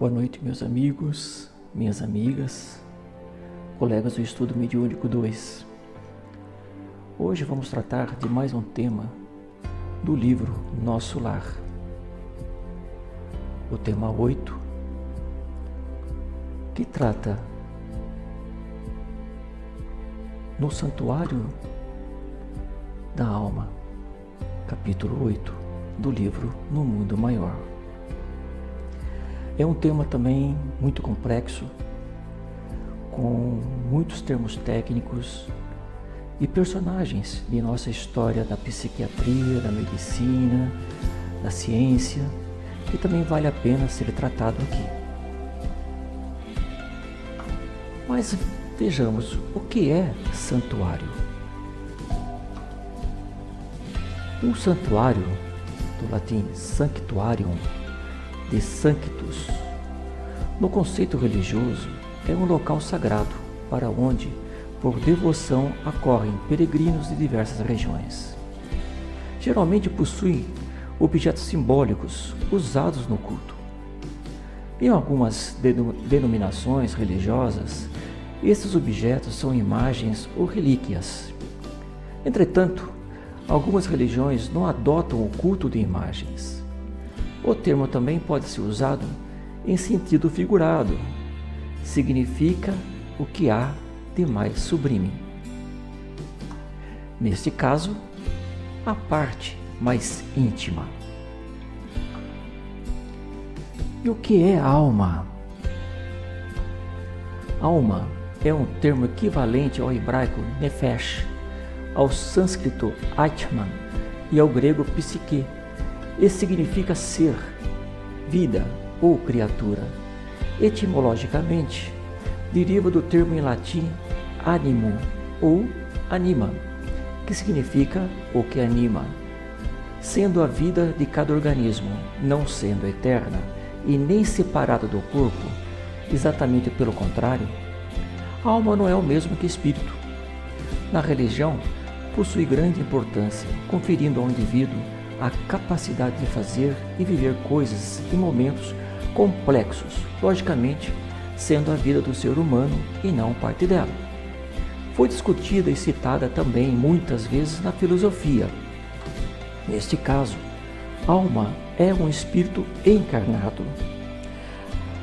Boa noite, meus amigos, minhas amigas, colegas do Estudo Mediúnico 2. Hoje vamos tratar de mais um tema do livro Nosso Lar. O tema 8, que trata no Santuário da Alma, capítulo 8 do livro No Mundo Maior. É um tema também muito complexo, com muitos termos técnicos e personagens de nossa história da psiquiatria, da medicina, da ciência, que também vale a pena ser tratado aqui. Mas vejamos o que é santuário. Um santuário, do latim sanctuarium, de sanctus, no conceito religioso, é um local sagrado para onde, por devoção, acorrem peregrinos de diversas regiões. Geralmente possui objetos simbólicos usados no culto. Em algumas denominações religiosas, esses objetos são imagens ou relíquias. Entretanto, algumas religiões não adotam o culto de imagens. O termo também pode ser usado em sentido figurado. Significa o que há de mais sublime. Neste caso, a parte mais íntima. E o que é alma? Alma é um termo equivalente ao hebraico nefesh, ao sânscrito atman e ao grego psique. E significa ser, vida ou criatura. Etimologicamente, deriva do termo em latim animo ou anima, que significa o que anima. Sendo a vida de cada organismo não sendo eterna e nem separada do corpo, exatamente pelo contrário, a alma não é o mesmo que espírito. Na religião, possui grande importância, conferindo ao indivíduo a capacidade de fazer e viver coisas e momentos complexos, logicamente, sendo a vida do ser humano e não parte dela. Foi discutida e citada também muitas vezes na filosofia. Neste caso, alma é um espírito encarnado.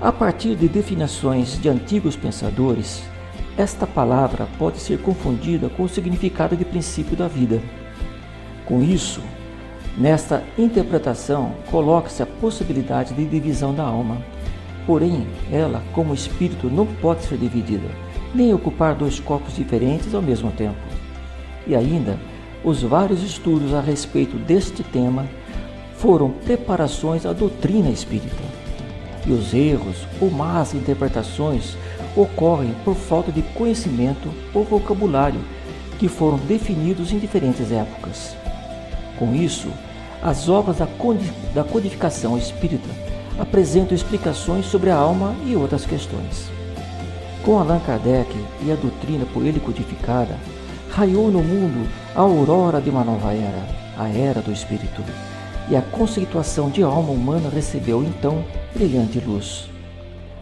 A partir de definições de antigos pensadores, esta palavra pode ser confundida com o significado de princípio da vida. Com isso, nesta interpretação, coloca-se a possibilidade de divisão da alma. Porém, ela, como espírito, não pode ser dividida, nem ocupar dois corpos diferentes ao mesmo tempo. E ainda, os vários estudos a respeito deste tema foram preparações à doutrina espírita. E os erros ou más interpretações ocorrem por falta de conhecimento ou vocabulário que foram definidos em diferentes épocas. Com isso, as obras da codificação espírita apresentam explicações sobre a alma e outras questões. Com Allan Kardec e a doutrina por ele codificada, raiou no mundo a aurora de uma nova era, a era do espírito, e a conceituação de alma humana recebeu então brilhante luz.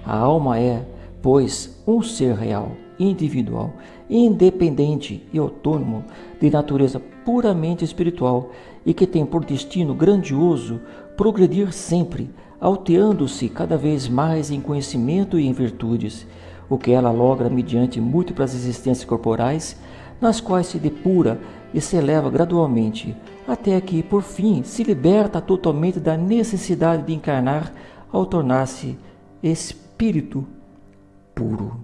A alma é, pois, um ser real, individual, independente e autônomo, de natureza puramente espiritual e que tem por destino grandioso progredir sempre, alteando-se cada vez mais em conhecimento e em virtudes, o que ela logra mediante múltiplas existências corporais, nas quais se depura e se eleva gradualmente, até que, por fim, se liberta totalmente da necessidade de encarnar ao tornar-se espírito puro.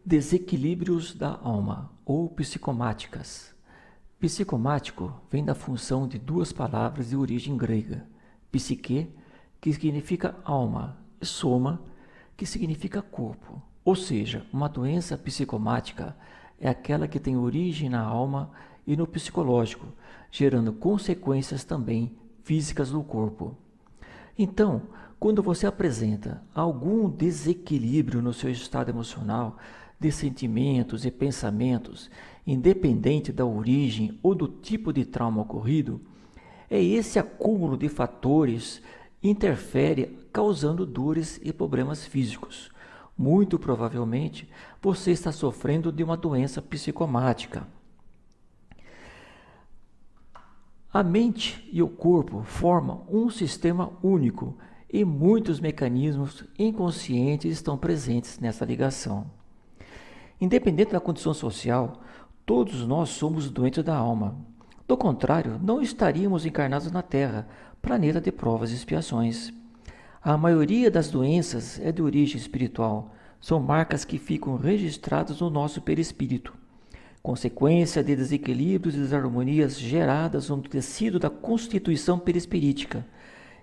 Desequilíbrios da alma, ou psicomáticas. Psicomático vem da função de duas palavras de origem grega, psique, que significa alma, e soma, que significa corpo. Ou seja, uma doença psicomática é aquela que tem origem na alma e no psicológico, gerando consequências também físicas no corpo. Então, quando você apresenta algum desequilíbrio no seu estado emocional, de sentimentos e pensamentos, independente da origem ou do tipo de trauma ocorrido, É esse acúmulo de fatores interfere causando dores e problemas físicos. Muito provavelmente você está sofrendo de uma doença psicomática. A mente e o corpo formam um sistema único e muitos mecanismos inconscientes estão presentes nessa ligação. Independente da condição social, todos nós somos doentes da alma. Do contrário, não estaríamos encarnados na Terra, planeta de provas e expiações. A maioria das doenças é de origem espiritual, são marcas que ficam registradas no nosso perispírito, consequência de desequilíbrios e desarmonias geradas no tecido da constituição perispirítica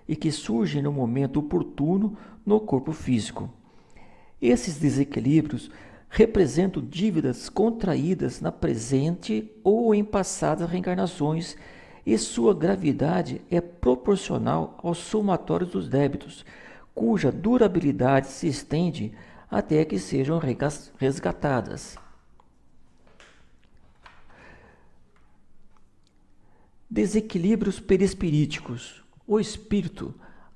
e que surgem no momento oportuno no corpo físico. Esses desequilíbrios representam dívidas contraídas na presente ou em passadas reencarnações e sua gravidade é proporcional ao somatório dos débitos, cuja durabilidade se estende até que sejam resgatadas. Desequilíbrios perispiríticos. O espírito,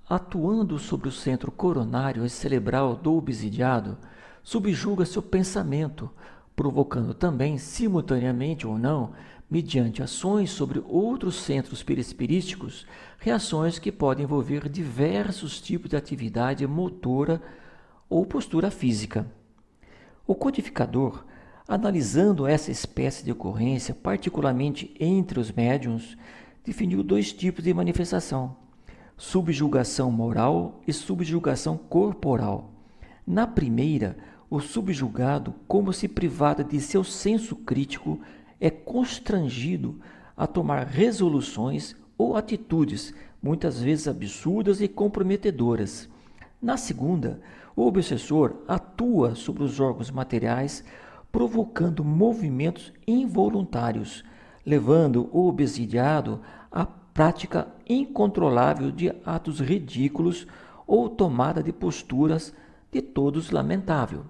atuando sobre o centro coronário e cerebral do obsidiado, subjuga seu pensamento, provocando também, simultaneamente ou não, mediante ações sobre outros centros perispiríticos, reações que podem envolver diversos tipos de atividade motora ou postura física. O codificador, analisando essa espécie de ocorrência, particularmente entre os médiuns, definiu dois tipos de manifestação: subjugação moral e subjugação corporal. Na primeira, o subjugado, como se privado de seu senso crítico, é constrangido a tomar resoluções ou atitudes, muitas vezes absurdas e comprometedoras. Na segunda, o obsessor atua sobre os órgãos materiais, provocando movimentos involuntários, levando o obsidiado à prática incontrolável de atos ridículos ou tomada de posturas de todos lamentável.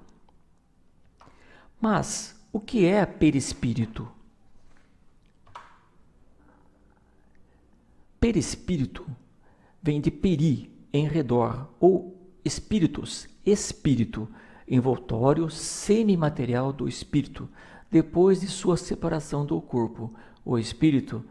Mas o que é perispírito? Perispírito vem de peri, em redor, ou espíritus, espírito, envoltório semimaterial do espírito, depois de sua separação do corpo. O espírito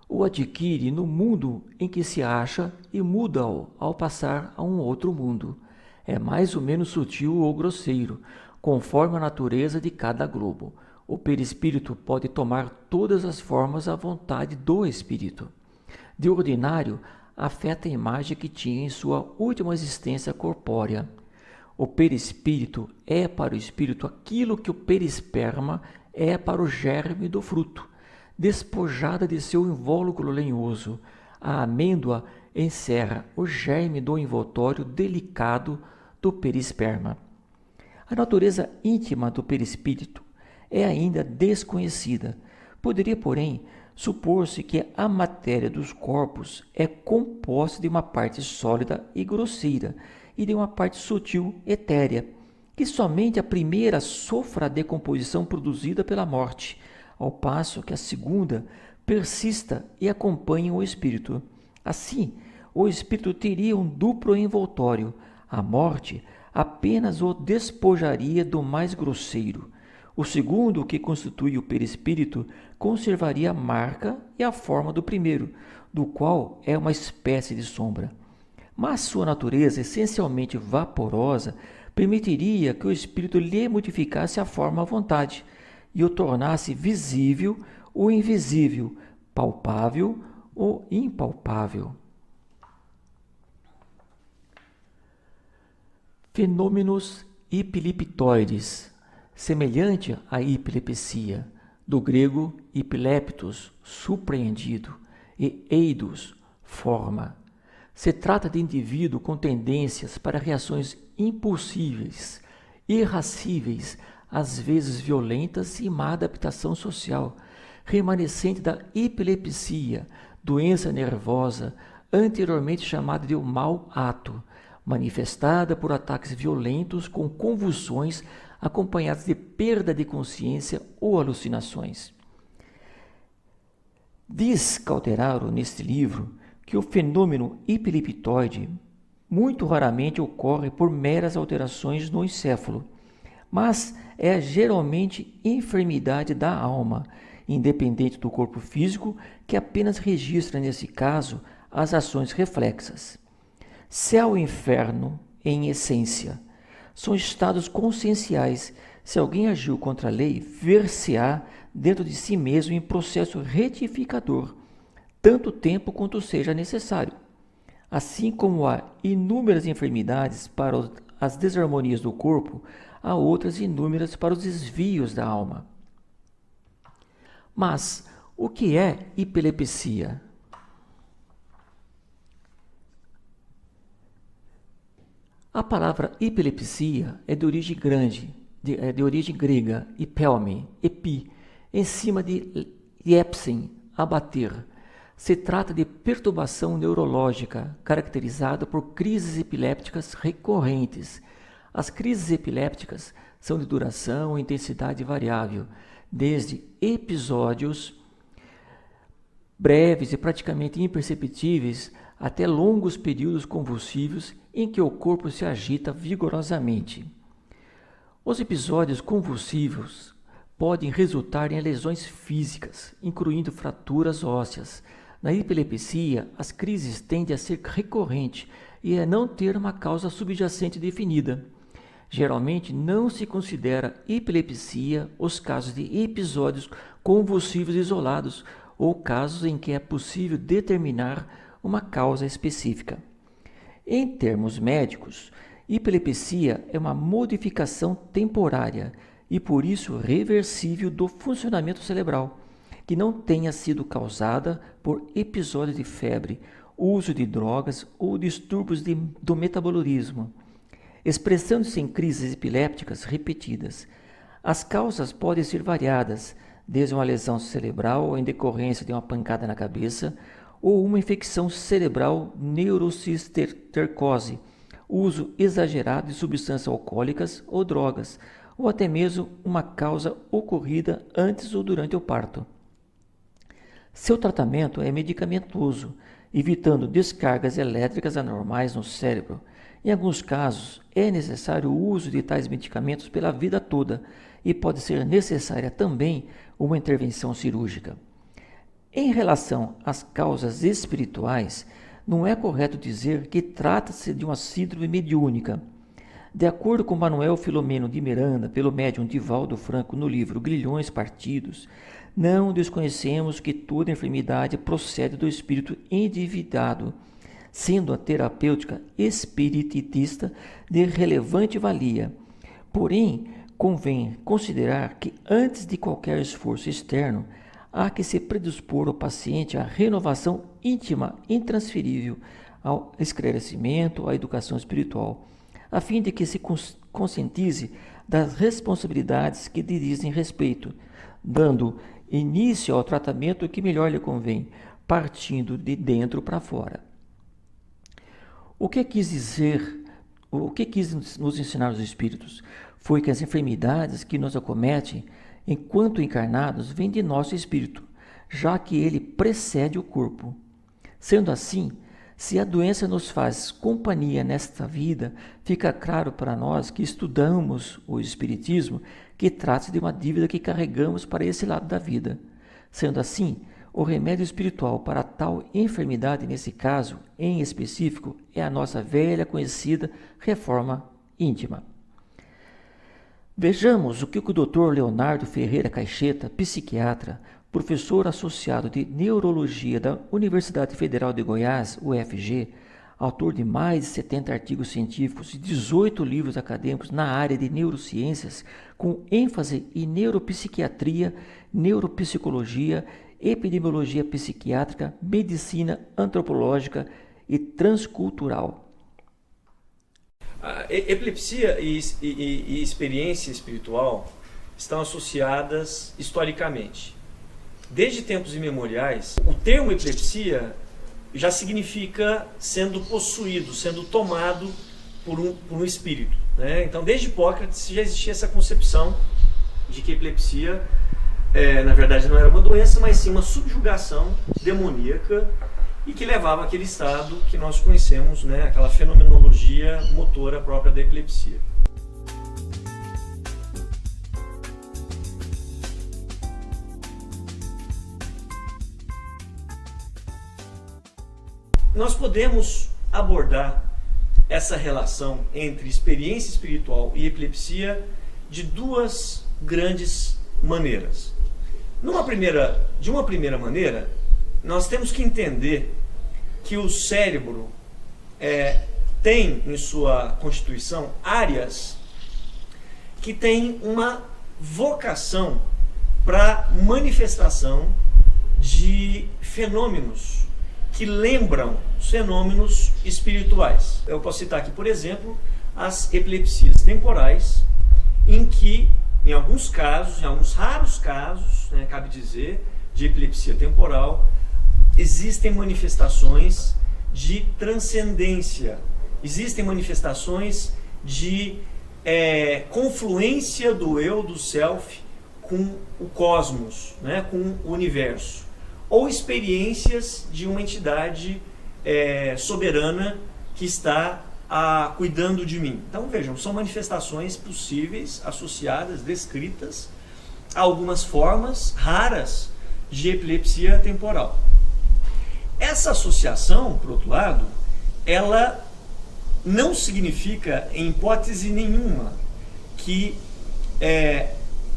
o adquire no mundo em que se acha e muda-o ao passar a um outro mundo. É mais ou menos sutil ou grosseiro, conforme a natureza de cada globo. O perispírito pode tomar todas as formas à vontade do espírito. De ordinário, afeta a imagem que tinha em sua última existência corpórea. O perispírito é para o espírito aquilo que o perisperma é para o germe do fruto, despojada de seu invólucro lenhoso. A amêndoa encerra o germe do envoltório delicado do perisperma. A natureza íntima do perispírito é ainda desconhecida. Poderia, porém, supor-se que a matéria dos corpos é composta de uma parte sólida e grosseira e de uma parte sutil, etérea, que somente a primeira sofra a decomposição produzida pela morte, ao passo que a segunda persista e acompanhe o espírito. Assim, o espírito teria um duplo envoltório. A morte apenas o despojaria do mais grosseiro. O segundo, que constitui o perispírito, conservaria a marca e a forma do primeiro, do qual é uma espécie de sombra. Mas sua natureza, essencialmente vaporosa, permitiria que o espírito lhe modificasse a forma à vontade e o tornasse visível ou invisível, palpável ou impalpável. Fenômenos epileptoides, semelhante à epilepsia, do grego epileptos, surpreendido, e eidos, forma. Se trata de indivíduo com tendências para reações impulsíveis, irracíveis, às vezes violentas e má adaptação social, remanescente da epilepsia, doença nervosa, anteriormente chamada de mau ato, manifestada por ataques violentos com convulsões acompanhadas de perda de consciência ou alucinações. Diz Calderaro neste livro que o fenômeno hiperliptoide muito raramente ocorre por meras alterações no encéfalo, mas é geralmente enfermidade da alma, independente do corpo físico, que apenas registra, nesse caso, as ações reflexas. Céu e inferno, em essência, são estados conscienciais. Se alguém agiu contra a lei, ver-se-á dentro de si mesmo em processo retificador, tanto tempo quanto seja necessário. Assim como há inúmeras enfermidades para as desarmonias do corpo, há outras inúmeras para os desvios da alma. Mas o que é epilepsia? A palavra epilepsia é de origem grega, ipelme, epi, em cima de epsin, abater. Se trata de perturbação neurológica caracterizada por crises epilépticas recorrentes. As crises epilépticas são de duração e intensidade variável, desde episódios breves e praticamente imperceptíveis até longos períodos convulsivos em que o corpo se agita vigorosamente. Os episódios convulsivos podem resultar em lesões físicas, incluindo fraturas ósseas. Na epilepsia, as crises tendem a ser recorrentes e a não ter uma causa subjacente definida. Geralmente não se considera epilepsia os casos de episódios convulsivos isolados ou casos em que é possível determinar uma causa específica. Em termos médicos, epilepsia é uma modificação temporária e por isso reversível do funcionamento cerebral, que não tenha sido causada por episódios de febre, uso de drogas ou distúrbios do metabolismo, expressando-se em crises epilépticas repetidas. As causas podem ser variadas, desde uma lesão cerebral em decorrência de uma pancada na cabeça ou uma infecção cerebral neurocistercose, uso exagerado de substâncias alcoólicas ou drogas, ou até mesmo uma causa ocorrida antes ou durante o parto. Seu tratamento é medicamentoso, evitando descargas elétricas anormais no cérebro. Em alguns casos, é necessário o uso de tais medicamentos pela vida toda e pode ser necessária também uma intervenção cirúrgica. Em relação às causas espirituais, não é correto dizer que trata-se de uma síndrome mediúnica. De acordo com Manuel Filomeno de Miranda, pelo médium Divaldo Franco no livro Grilhões Partidos, não desconhecemos que toda enfermidade procede do espírito endividado, sendo a terapêutica espiritista de relevante valia. Porém, convém considerar que antes de qualquer esforço externo, há que se predispor o paciente à renovação íntima intransferível, ao esclarecimento, à educação espiritual, a fim de que se conscientize das responsabilidades que lhe dizem respeito, dando início ao tratamento que melhor lhe convém, partindo de dentro para fora. O que quis nos ensinar os Espíritos? Foi que as enfermidades que nos acometem enquanto encarnados vêm de nosso espírito, já que ele precede o corpo. Sendo assim, se a doença nos faz companhia nesta vida, fica claro para nós que estudamos o Espiritismo que trata-se de uma dívida que carregamos para esse lado da vida. Sendo assim, o remédio espiritual para tal enfermidade, nesse caso em específico, é a nossa velha conhecida reforma íntima. Vejamos o que o Dr. Leonardo Ferreira Caixeta, psiquiatra, professor associado de Neurologia da Universidade Federal de Goiás, UFG, autor de mais de 70 artigos científicos e 18 livros acadêmicos na área de neurociências, com ênfase em neuropsiquiatria, neuropsicologia, epidemiologia psiquiátrica, medicina antropológica e transcultural. A epilepsia e experiência espiritual estão associadas historicamente. Desde tempos imemoriais, o termo epilepsia já significa sendo possuído, sendo tomado por um espírito, né? Então, desde Hipócrates já existia essa concepção de que a epilepsia, na verdade, não era uma doença, mas sim uma subjugação demoníaca e que levava àquele estado que nós conhecemos, né, aquela fenomenologia motora própria da epilepsia. Nós podemos abordar essa relação entre experiência espiritual e epilepsia de duas grandes maneiras. De uma primeira maneira, nós temos que entender que o cérebro tem em sua constituição áreas que têm uma vocação para manifestação de fenômenos que lembram os fenômenos espirituais. Eu posso citar aqui, por exemplo, as epilepsias temporais, em que, em alguns casos, em alguns raros casos, né, cabe dizer, de epilepsia temporal, existem manifestações de transcendência, existem manifestações de confluência do eu, do self, com o cosmos, né, com o universo, ou experiências de uma entidade soberana que está cuidando de mim. Então vejam, são manifestações possíveis, associadas, descritas a algumas formas raras de epilepsia temporal. Essa associação, por outro lado, ela não significa, em hipótese nenhuma, que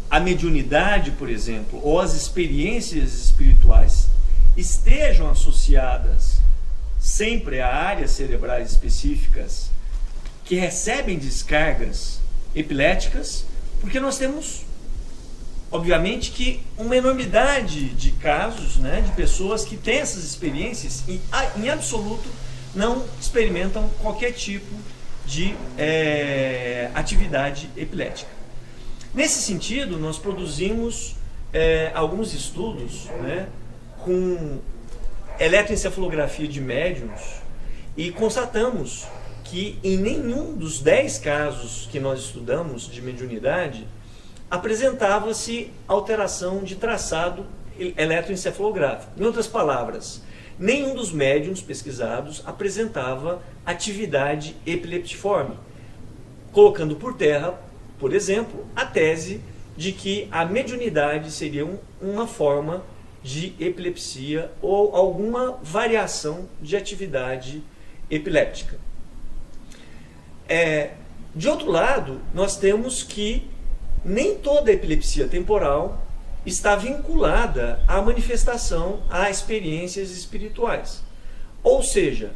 a mediunidade, por exemplo, ou as experiências espirituais estejam associadas sempre a áreas cerebrais específicas que recebem descargas epiléticas, porque nós temos, obviamente, que uma enormidade de casos, né, de pessoas que têm essas experiências e, em absoluto, não experimentam qualquer tipo de atividade epilética. Nesse sentido, nós produzimos alguns estudos, né, com eletroencefalografia de médiums e constatamos que em nenhum dos 10 casos que nós estudamos de mediunidade apresentava-se alteração de traçado eletroencefalográfico. Em outras palavras, nenhum dos médiums pesquisados apresentava atividade epileptiforme, colocando por terra, por exemplo, a tese de que a mediunidade seria uma forma de epilepsia ou alguma variação de atividade epiléptica. De outro lado, nós temos que nem toda epilepsia temporal está vinculada à manifestação, a experiências espirituais. Ou seja,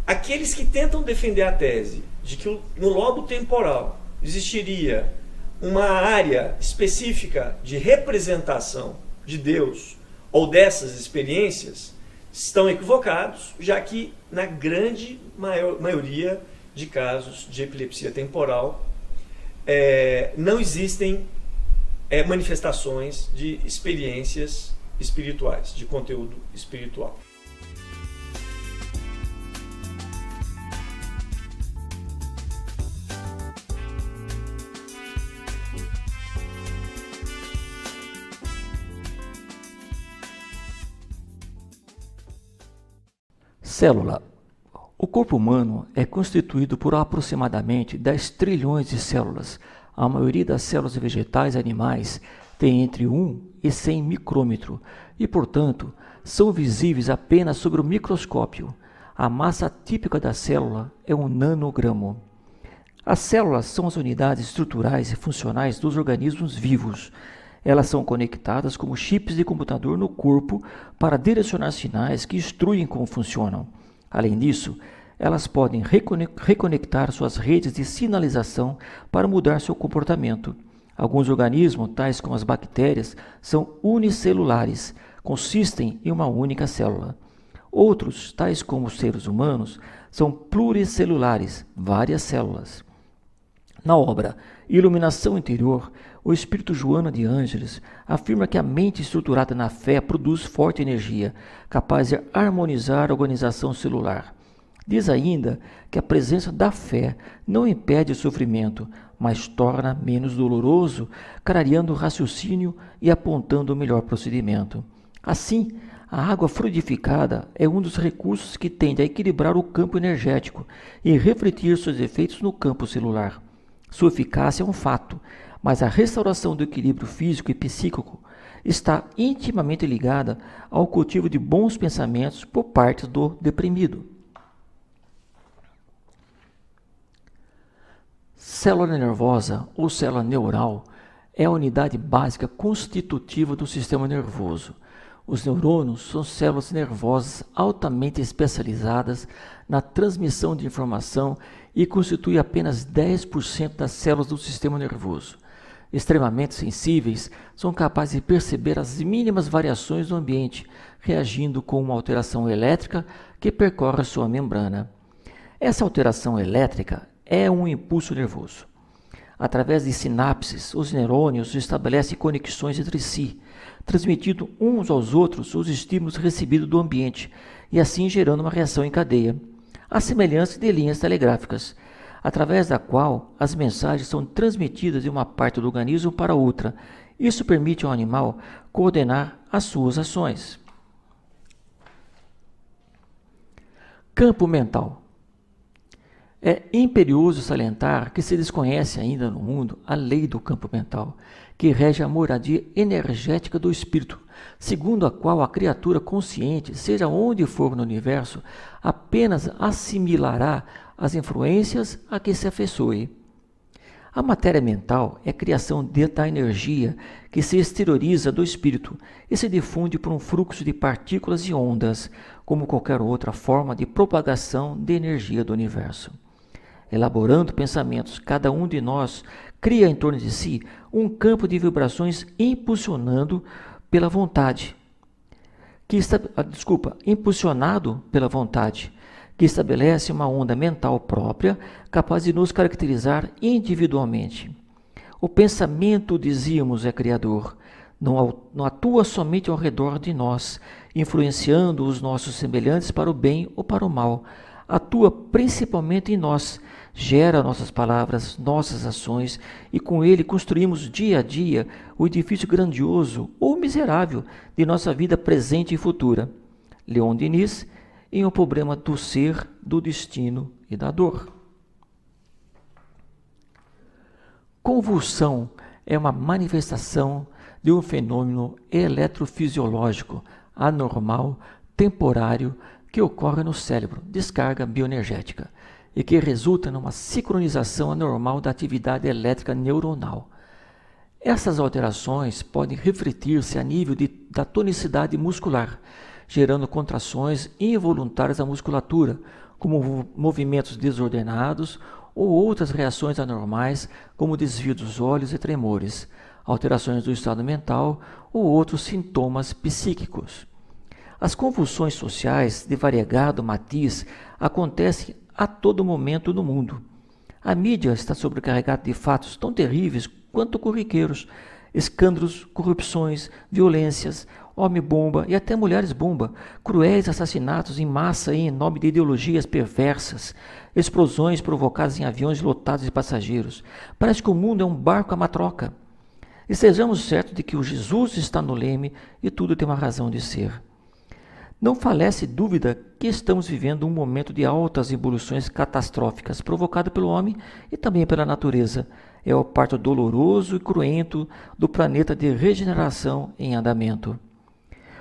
aqueles que tentam defender a tese de que no lobo temporal existiria uma área específica de representação de Deus ou dessas experiências estão equivocados, já que na grande maioria de casos de epilepsia temporal não existem manifestações de experiências espirituais, de conteúdo espiritual. Célula. O corpo humano é constituído por aproximadamente 10 trilhões de células. A maioria das células vegetais e animais tem entre 1 e 100 micrômetro e, portanto, são visíveis apenas sob o microscópio. A massa típica da célula é 1 nanogramo. As células são as unidades estruturais e funcionais dos organismos vivos. Elas são conectadas como chips de computador no corpo para direcionar sinais que instruem como funcionam. Além disso, elas podem reconectar suas redes de sinalização para mudar seu comportamento. Alguns organismos, tais como as bactérias, são unicelulares, consistem em uma única célula. Outros, tais como os seres humanos, são pluricelulares, várias células. Na obra Iluminação Interior, o espírito Joana de Ângeles afirma que a mente estruturada na fé produz forte energia, capaz de harmonizar a organização celular. Diz ainda que a presença da fé não impede o sofrimento, mas torna menos doloroso, clareando o raciocínio e apontando o melhor procedimento. Assim, A água fluidificada é um dos recursos que tende a equilibrar o campo energético e refletir seus efeitos no campo celular. Sua eficácia é um fato, mas a restauração do equilíbrio físico e psíquico está intimamente ligada ao cultivo de bons pensamentos por parte do deprimido. Célula nervosa ou célula neural é a unidade básica constitutiva do sistema nervoso. Os neurônios são células nervosas altamente especializadas na transmissão de informação e constituem apenas 10% das células do sistema nervoso. Extremamente sensíveis, são capazes de perceber as mínimas variações do ambiente, reagindo com uma alteração elétrica que percorre sua membrana. Essa alteração elétrica é um impulso nervoso. Através de sinapses, os neurônios estabelecem conexões entre si, transmitindo uns aos outros os estímulos recebidos do ambiente e assim gerando uma reação em cadeia, à semelhança de linhas telegráficas, através da qual as mensagens são transmitidas de uma parte do organismo para outra. Isso permite ao animal coordenar as suas ações. Campo mental. É imperioso salientar que se desconhece ainda no mundo a lei do campo mental, que rege a moradia energética do espírito, segundo a qual a criatura consciente, seja onde for no universo, apenas assimilará as influências a que se afeiçoe. A matéria mental é a criação da energia que se exterioriza do espírito e se difunde por um fluxo de partículas e ondas, como qualquer outra forma de propagação de energia do universo. Elaborando pensamentos, cada um de nós cria em torno de si um campo de vibrações impulsionado pela vontade, que estabelece uma onda mental própria, capaz de nos caracterizar individualmente. O pensamento, dizíamos, é criador, não atua somente ao redor de nós, influenciando os nossos semelhantes para o bem ou para o mal, atua principalmente em nós, gera nossas palavras, nossas ações, e com ele construímos dia a dia o edifício grandioso ou miserável de nossa vida presente e futura. Leon Denis, em O Problema do Ser, do Destino e da Dor. Convulsão é uma manifestação de um fenômeno eletrofisiológico anormal, temporário, que ocorre no cérebro, descarga bioenergética, e que resulta numa sincronização anormal da atividade elétrica neuronal. Essas alterações podem refletir-se a nível da tonicidade muscular, gerando contrações involuntárias da musculatura, como movimentos desordenados ou outras reações anormais, como desvio dos olhos e tremores, alterações do estado mental ou outros sintomas psíquicos. As convulsões sociais de variegado matiz acontecem a todo momento no mundo. A mídia está sobrecarregada de fatos tão terríveis quanto corriqueiros: escândalos, corrupções, violências, homem-bomba e até mulheres-bomba, cruéis assassinatos em massa em nome de ideologias perversas, explosões provocadas em aviões lotados de passageiros. Parece que o mundo é um barco à matroca. E sejamos certos de que o Jesus está no leme e tudo tem uma razão de ser. Não falece dúvida que estamos vivendo um momento de altas evoluções catastróficas, provocado pelo homem e também pela natureza. É o parto doloroso e cruento do planeta de regeneração em andamento.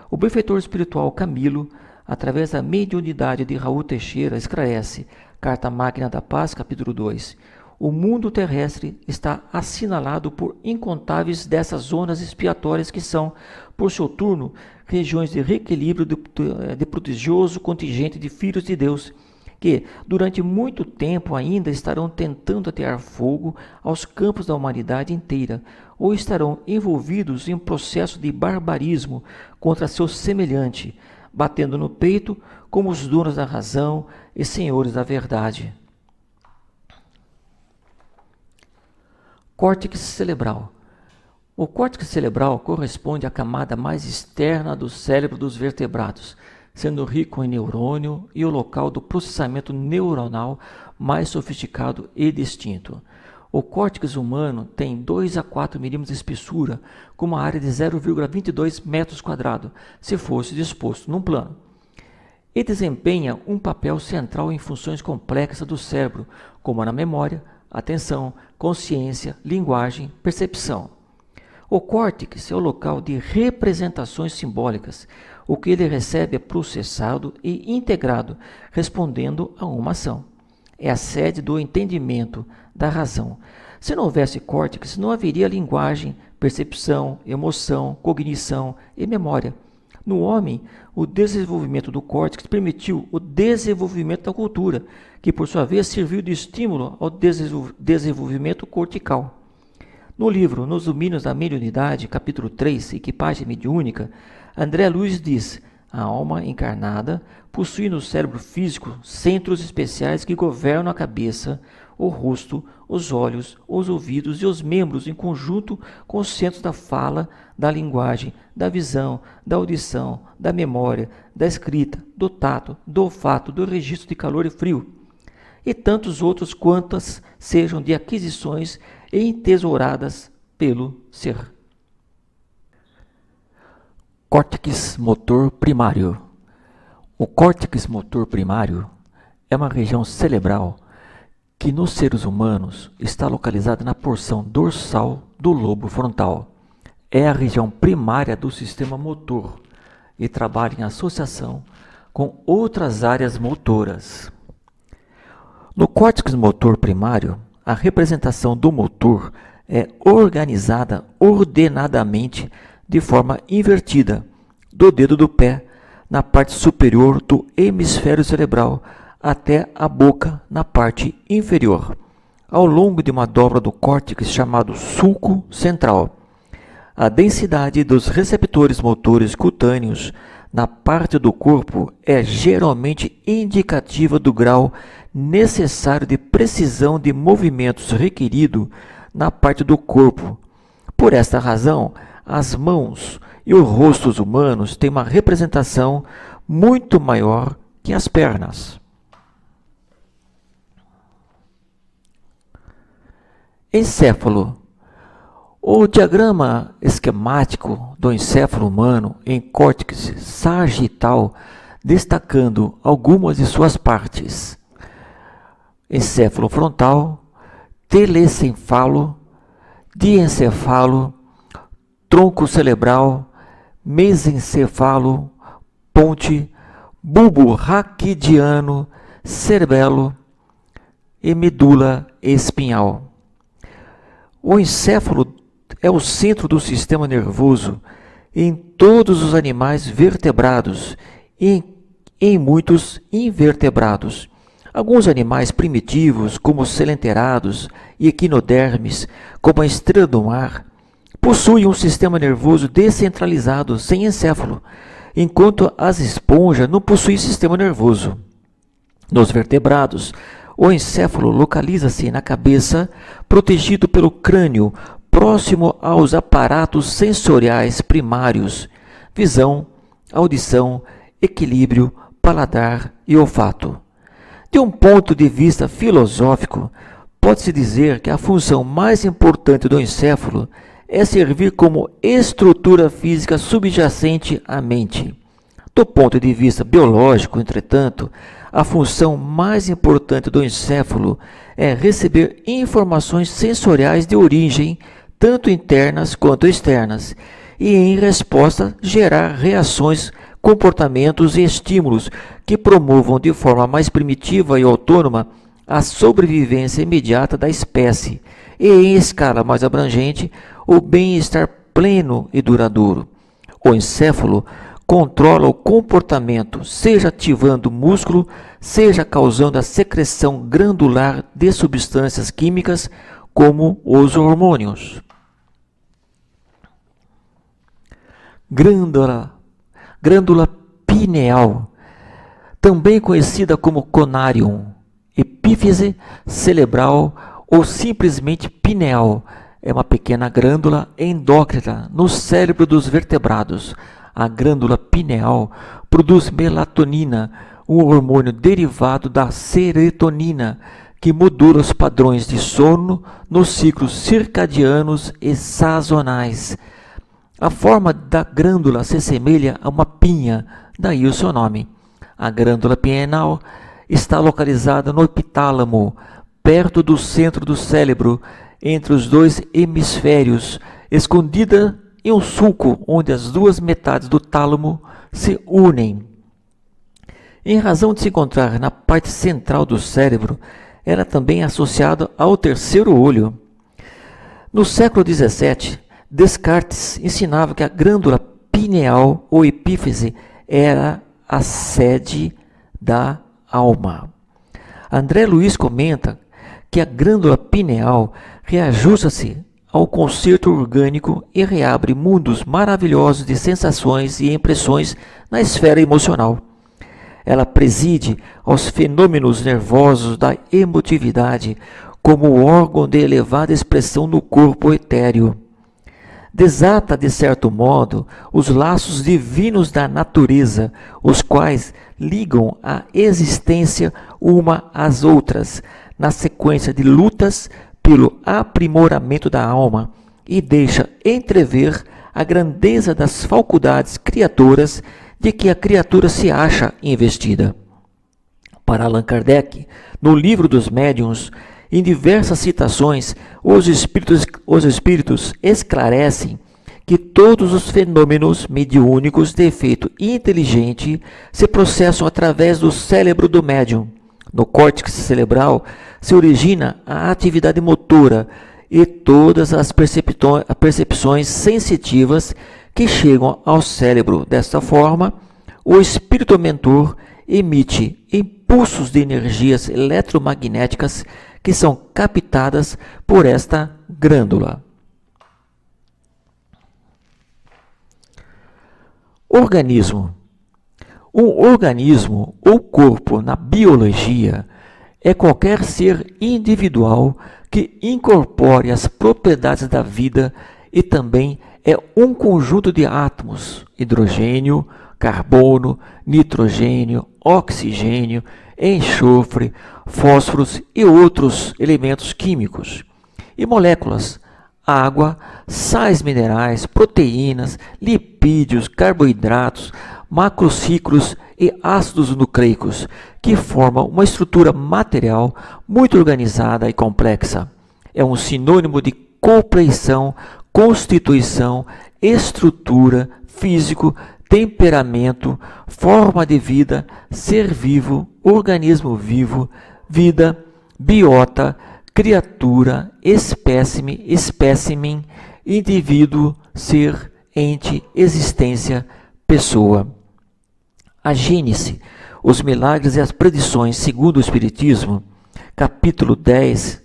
O benfeitor espiritual Camilo, através da mediunidade de Raul Teixeira, esclarece, Carta Magna da Paz, capítulo 2, o mundo terrestre está assinalado por incontáveis dessas zonas expiatórias que são, por seu turno, regiões de reequilíbrio de prodigioso contingente de filhos de Deus, que, durante muito tempo ainda, estarão tentando atear fogo aos campos da humanidade inteira, ou estarão envolvidos em um processo de barbarismo contra seu semelhante, batendo no peito como os donos da razão e senhores da verdade. Córtex cerebral. O córtex cerebral corresponde à camada mais externa do cérebro dos vertebrados, sendo rico em neurônio e o local do processamento neuronal mais sofisticado e distinto. O córtex humano tem 2 a 4 milímetros de espessura, com uma área de 0,22 metros quadrados, se fosse disposto num plano. E desempenha um papel central em funções complexas do cérebro, como na memória, atenção, consciência, linguagem, percepção. O córtex é o local de representações simbólicas. O que ele recebe é processado e integrado, respondendo a uma ação. É a sede do entendimento, da razão. Se não houvesse córtex, não haveria linguagem, percepção, emoção, cognição e memória. No homem, o desenvolvimento do córtex permitiu o desenvolvimento da cultura, que por sua vez serviu de estímulo ao desenvolvimento cortical. No livro Nos Domínios da Mediunidade, capítulo 3, Equipagem Mediúnica, André Luiz diz: a alma encarnada possui no cérebro físico centros especiais que governam a cabeça, o rosto, os olhos, os ouvidos e os membros, em conjunto com os centros da fala, da linguagem, da visão, da audição, da memória, da escrita, do tato, do olfato, do registro de calor e frio, e tantos outros quantas sejam de aquisições entesouradas pelo ser. Córtex motor primário. O córtex motor primário é uma região cerebral que nos seres humanos está localizada na porção dorsal do lobo frontal. É a região primária do sistema motor e trabalha em associação com outras áreas motoras. No córtex motor primário, a representação do motor é organizada ordenadamente de forma invertida, do dedo do pé na parte superior do hemisfério cerebral até a boca na parte inferior, ao longo de uma dobra do córtex chamado sulco central. A densidade dos receptores motores cutâneos na parte do corpo é geralmente indicativa do grau necessário de precisão de movimentos requerido na parte do corpo. Por esta razão, as mãos e os rostos humanos têm uma representação muito maior que as pernas. Encéfalo. O diagrama esquemático do encéfalo humano em córtex sagital, destacando algumas de suas partes: encéfalo frontal, telencefalo, diencefalo, tronco cerebral, mesencefalo, ponte, bulbo raquidiano, cerebelo e medula espinhal. O encéfalo é o centro do sistema nervoso em todos os animais vertebrados e em muitos invertebrados. Alguns animais primitivos, como os selenterados e equinodermes, como a estrela do mar, possuem um sistema nervoso descentralizado, sem encéfalo, enquanto as esponjas não possuem sistema nervoso. Nos vertebrados, o encéfalo localiza-se na cabeça, protegido pelo crânio, próximo aos aparatos sensoriais primários: visão, audição, equilíbrio, paladar e olfato. De um ponto de vista filosófico, pode-se dizer que a função mais importante do encéfalo é servir como estrutura física subjacente à mente. Do ponto de vista biológico, entretanto, a função mais importante do encéfalo é receber informações sensoriais de origem, tanto internas quanto externas, e em resposta gerar reações, comportamentos e estímulos que promovam de forma mais primitiva e autônoma a sobrevivência imediata da espécie e, em escala mais abrangente, o bem-estar pleno e duradouro. O encéfalo controla o comportamento, seja ativando o músculo, seja causando a secreção glandular de substâncias químicas, como os hormônios. Glândula pineal, também conhecida como conarium, epífise cerebral ou simplesmente pineal, é uma pequena glândula endócrina no cérebro dos vertebrados. A glândula pineal produz melatonina, um hormônio derivado da serotonina, que modula os padrões de sono nos ciclos circadianos e sazonais. A forma da glândula se assemelha a uma pinha, daí o seu nome. A glândula pineal está localizada no hipotálamo, perto do centro do cérebro, entre os dois hemisférios, escondida em um sulco onde as duas metades do tálamo se unem. Em razão de se encontrar na parte central do cérebro, era também associado ao terceiro olho. No século XVII, Descartes ensinava que a glândula pineal ou epífise era a sede da alma. André Luiz comenta que a glândula pineal reajusta-se ao concerto orgânico e reabre mundos maravilhosos de sensações e impressões na esfera emocional. Ela preside aos fenômenos nervosos da emotividade como órgão de elevada expressão no corpo etéreo. Desata, de certo modo, os laços divinos da natureza, os quais ligam a existência uma às outras, na sequência de lutas pelo aprimoramento da alma, e deixa entrever a grandeza das faculdades criadoras de que a criatura se acha investida. Para Allan Kardec, no Livro dos Médiuns, em diversas citações, os espíritos esclarecem que todos os fenômenos mediúnicos de efeito inteligente se processam através do cérebro do médium. No córtex cerebral se origina a atividade motora e todas as percepções sensitivas que chegam ao cérebro. Desta forma, o espírito mentor emite impulsos de energias eletromagnéticas que são captadas por esta glândula. Organismo. Um organismo ou corpo na biologia é qualquer ser individual que incorpore as propriedades da vida e também é um conjunto de átomos, hidrogênio, carbono, nitrogênio, oxigênio, enxofre, fósforos e outros elementos químicos, e moléculas, água, sais minerais, proteínas, lipídios, carboidratos, macrociclos e ácidos nucleicos, que formam uma estrutura material muito organizada e complexa. É um sinônimo de compleição, constituição, estrutura, físico, temperamento, forma de vida, ser vivo, organismo vivo, vida, biota, criatura, espécimen, indivíduo, ser, ente, existência, pessoa. A Gênese, os milagres e as predições segundo o Espiritismo, capítulo 10,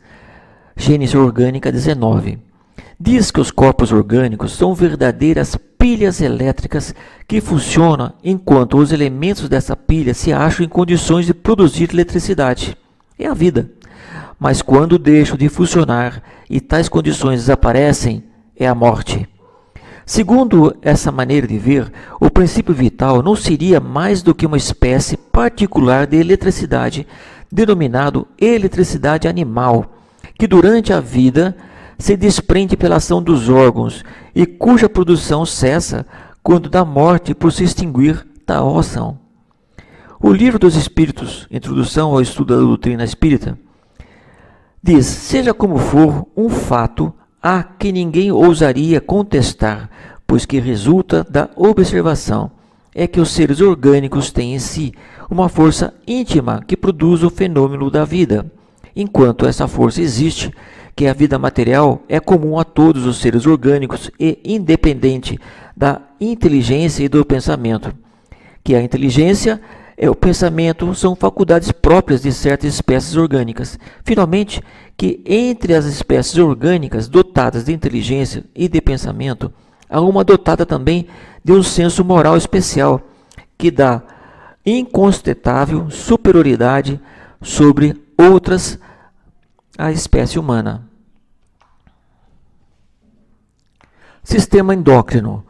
Gênese Orgânica 19. Diz que os corpos orgânicos são verdadeiras pilhas elétricas que funcionam enquanto os elementos dessa pilha se acham em condições de produzir eletricidade. É a vida. Mas quando deixam de funcionar e tais condições desaparecem, é a morte. Segundo essa maneira de ver, o princípio vital não seria mais do que uma espécie particular de eletricidade, denominado eletricidade animal, que durante a vida se desprende pela ação dos órgãos e cuja produção cessa quando da morte por se extinguir tal ação. O Livro dos Espíritos, Introdução ao Estudo da Doutrina Espírita, diz: seja como for, um fato há que ninguém ousaria contestar, pois que resulta da observação, é que os seres orgânicos têm em si uma força íntima que produz o fenômeno da vida. Enquanto essa força existe, que a vida material é comum a todos os seres orgânicos e independente da inteligência e do pensamento, que a inteligência e o pensamento são faculdades próprias de certas espécies orgânicas. Finalmente, que entre as espécies orgânicas dotadas de inteligência e de pensamento, há uma dotada também de um senso moral especial, que dá incontestável superioridade sobre outras à espécie humana. Sistema endócrino.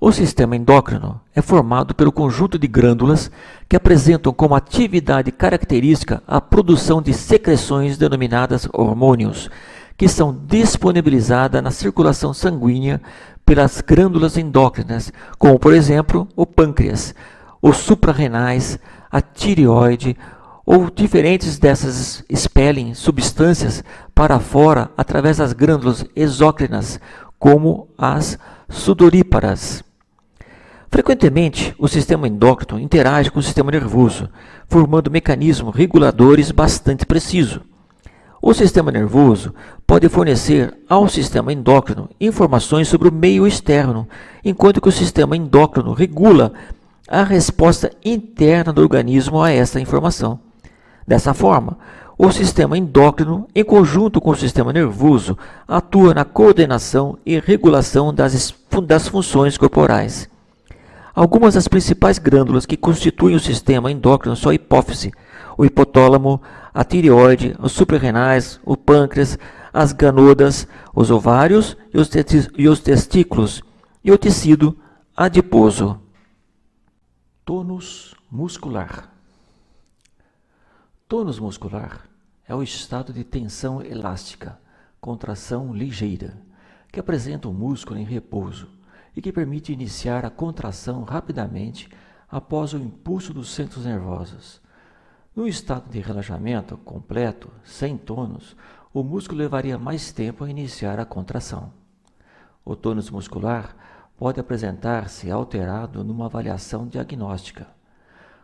O sistema endócrino é formado pelo conjunto de glândulas que apresentam como atividade característica a produção de secreções denominadas hormônios, que são disponibilizadas na circulação sanguínea pelas glândulas endócrinas, como por exemplo o pâncreas, os suprarrenais, a tireoide, ou diferentes dessas expelem substâncias para fora através das glândulas exócrinas, como as sudoríparas. Frequentemente, o sistema endócrino interage com o sistema nervoso, formando mecanismos reguladores bastante precisos. O sistema nervoso pode fornecer ao sistema endócrino informações sobre o meio externo, enquanto que o sistema endócrino regula a resposta interna do organismo a essa informação. Dessa forma, o sistema endócrino, em conjunto com o sistema nervoso, atua na coordenação e regulação das funções corporais. Algumas das principais glândulas que constituem o sistema endócrino são a hipófise, o hipotálamo, a tireoide, os suprarrenais, o pâncreas, as ganodas, os ovários e os testículos e o tecido adiposo. Tônus muscular. Tônus muscular é o estado de tensão elástica, contração ligeira, que apresenta o músculo em repouso e que permite iniciar a contração rapidamente após o impulso dos centros nervosos. No estado de relaxamento completo, sem tônus, o músculo levaria mais tempo a iniciar a contração. O tônus muscular pode apresentar-se alterado numa avaliação diagnóstica.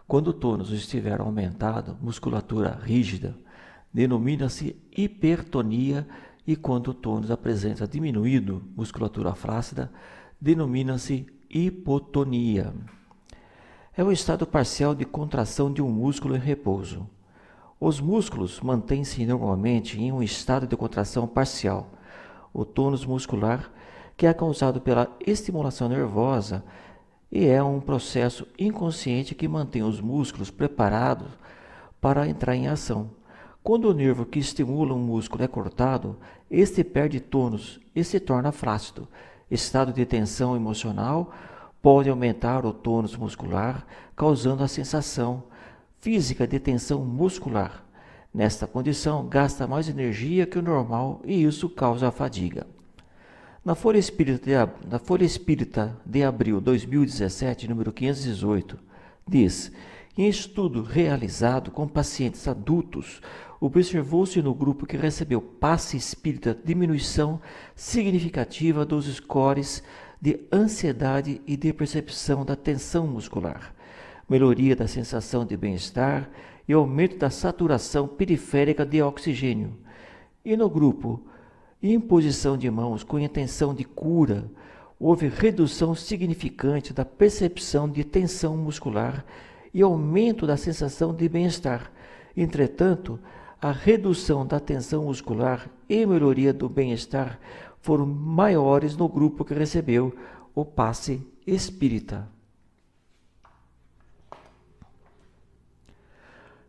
Quando o tônus estiver aumentado, musculatura rígida, denomina-se hipertonia, e quando o tônus apresenta diminuído, musculatura flácida, denomina-se hipotonia. É o estado parcial de contração de um músculo em repouso. Os músculos mantêm-se normalmente em um estado de contração parcial. O tônus muscular, que é causado pela estimulação nervosa, e é um processo inconsciente que mantém os músculos preparados para entrar em ação. Quando o nervo que estimula um músculo é cortado, este perde tônus e se torna flácido. Estado de tensão emocional pode aumentar o tônus muscular, causando a sensação física de tensão muscular. Nesta condição, gasta mais energia que o normal e isso causa a fadiga. Na Folha Espírita de abril de 2017, número 518, diz: em estudo realizado com pacientes adultos, observou-se no grupo que recebeu passe espírita diminuição significativa dos scores de ansiedade e de percepção da tensão muscular, melhoria da sensação de bem-estar e aumento da saturação periférica de oxigênio. E no grupo imposição de mãos com intenção de cura, houve redução significante da percepção de tensão muscular e aumento da sensação de bem-estar. Entretanto, a redução da tensão muscular e melhoria do bem-estar foram maiores no grupo que recebeu o passe espírita.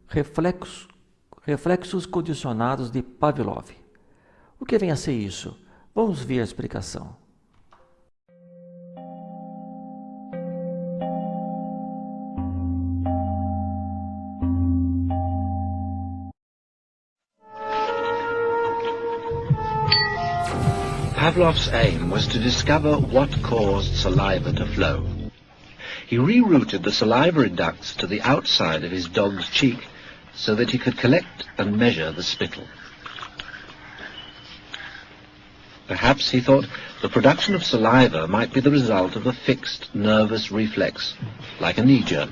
Reflexos condicionados de Pavlov. O que vem a ser isso? Vamos ver a explicação. Pavlov's aim was to discover what caused saliva to flow. He rerouted the salivary ducts to the outside of his dog's cheek so that he could collect and measure the spittle. Perhaps, he thought, the production of saliva might be the result of a fixed nervous reflex, like a knee jerk.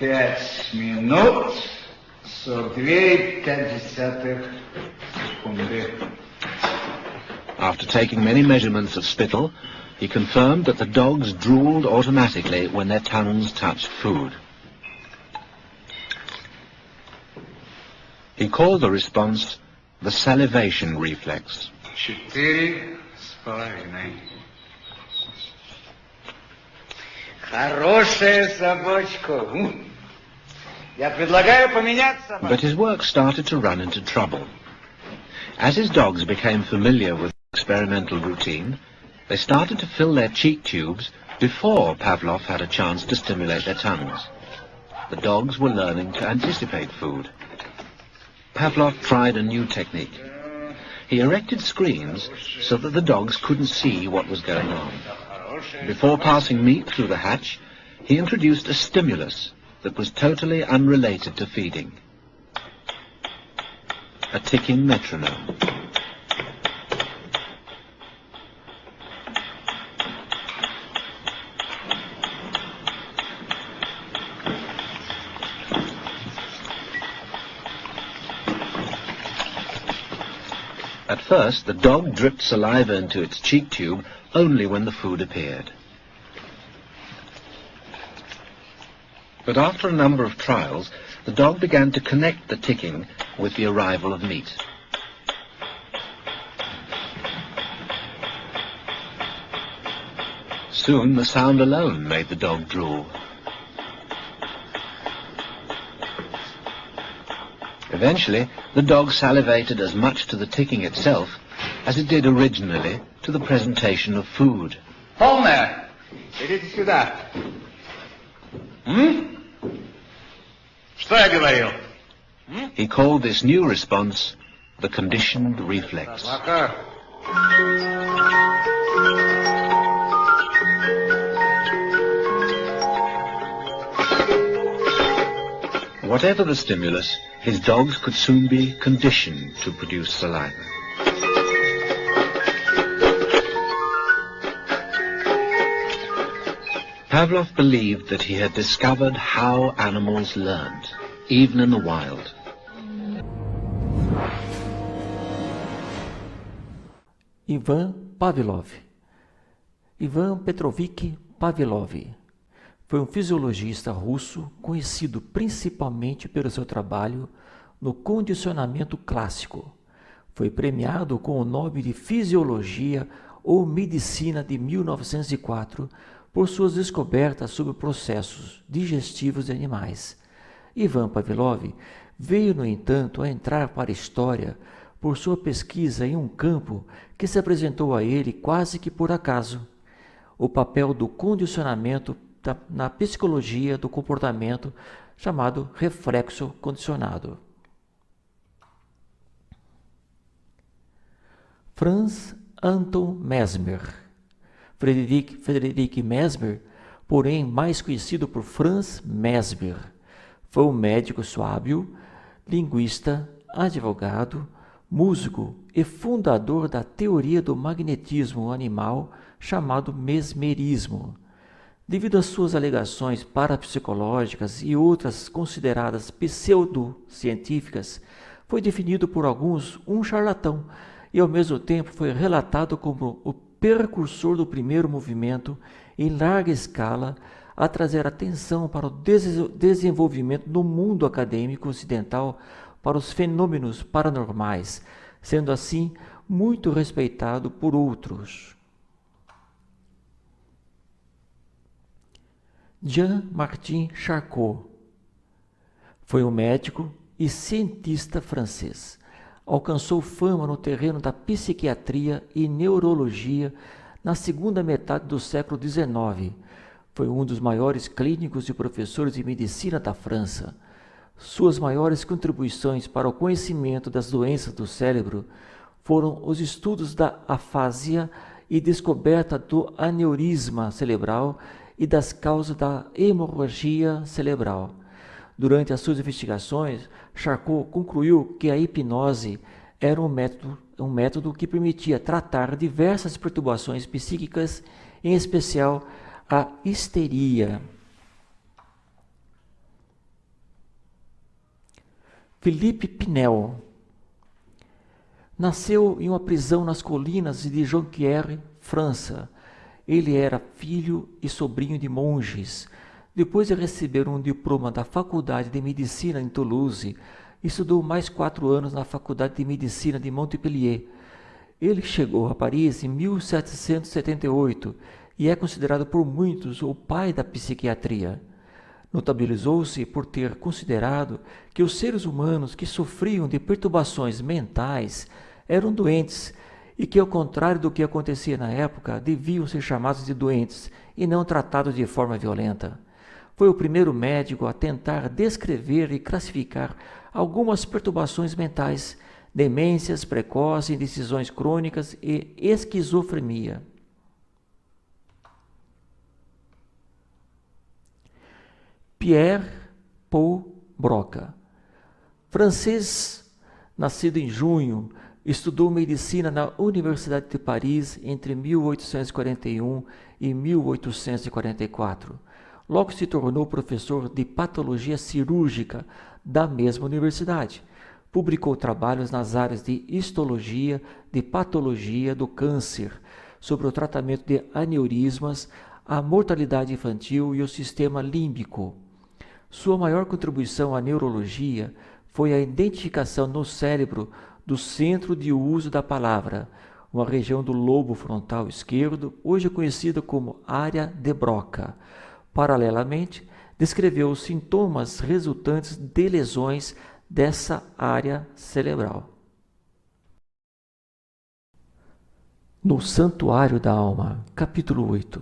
5 минут 42,5 секунды. After taking many measurements of spittle, he confirmed that the dogs drooled automatically when their tongues touched food. He called the response the salivation reflex. 4,5. Хорошая собачка. Я предлагаю поменять собаку. But his work started to run into trouble. As his dogs became familiar with the experimental routine, They started to fill their cheek tubes before Pavlov had a chance to stimulate their tongues. The dogs were learning to anticipate food. Pavlov tried a new technique. He erected screens so that the dogs couldn't see what was going on. Before passing meat through the hatch, he introduced a stimulus that was totally unrelated to feeding. A ticking metronome. At first, the dog dripped saliva into its cheek tube only when the food appeared. But after a number of trials, the dog began to connect the ticking with the arrival of meat. Soon the sound alone made the dog drool. Eventually, the dog salivated as much to the ticking itself as it did originally to the presentation of food. Полная! Идите сюда. Что я говорил? He called this new response the conditioned reflex. Пока. Whatever the stimulus, his dogs could soon be conditioned to produce saliva. Pavlov believed that he had discovered how animals learned, even in the wild. Ivan Pavlov. Ivan Petrovich Pavlov foi um fisiologista russo conhecido principalmente pelo seu trabalho no condicionamento clássico. Foi premiado com o Nobel de Fisiologia ou Medicina de 1904 por suas descobertas sobre processos digestivos de animais. Ivan Pavlov veio, no entanto, a entrar para a história por sua pesquisa em um campo que se apresentou a ele quase que por acaso: o papel do condicionamento na psicologia do comportamento, chamado reflexo condicionado. Franz Anton Mesmer. Friedrich Mesmer, porém mais conhecido por Franz Mesmer, foi um médico sábio, linguista, advogado, músico e fundador da teoria do magnetismo animal chamado mesmerismo. Devido às suas alegações parapsicológicas e outras consideradas pseudocientíficas, foi definido por alguns um charlatão e ao mesmo tempo foi relatado como o precursor do primeiro movimento em larga escala a trazer atenção para o desenvolvimento no mundo acadêmico ocidental para os fenômenos paranormais, sendo assim muito respeitado por outros. Jean-Martin Charcot foi um médico e cientista francês. Alcançou fama no terreno da psiquiatria e neurologia na segunda metade do século XIX. Foi um dos maiores clínicos e professores de medicina da França. Suas maiores contribuições para o conhecimento das doenças do cérebro foram os estudos da afasia e descoberta do aneurisma cerebral e das causas da hemorragia cerebral. Durante as suas investigações, Charcot concluiu que a hipnose era um método que permitia tratar diversas perturbações psíquicas, em especial a histeria. Philippe Pinel nasceu em uma prisão nas colinas de Jonquière, França. Ele era filho e sobrinho de monges. Depois de receber um diploma da Faculdade de Medicina em Toulouse, estudou mais 4 anos na Faculdade de Medicina de Montpellier. Ele chegou a Paris em 1778 e é considerado por muitos o pai da psiquiatria. Notabilizou-se por ter considerado que os seres humanos que sofriam de perturbações mentais eram doentes e que, ao contrário do que acontecia na época, deviam ser chamados de doentes e não tratados de forma violenta. Foi o primeiro médico a tentar descrever e classificar algumas perturbações mentais, demências precoces, indecisões crônicas e esquizofrenia. Pierre Paul Broca, francês, nascido em junho, estudou medicina na Universidade de Paris entre 1841 e 1844. Logo se tornou professor de patologia cirúrgica da mesma universidade. Publicou trabalhos nas áreas de histologia, de patologia do câncer, sobre o tratamento de aneurismas, a mortalidade infantil e o sistema límbico. Sua maior contribuição à neurologia foi a identificação no cérebro do centro de uso da palavra, uma região do lobo frontal esquerdo, hoje conhecida como área de Broca. Paralelamente, descreveu os sintomas resultantes de lesões dessa área cerebral. No Santuário da Alma, capítulo 8.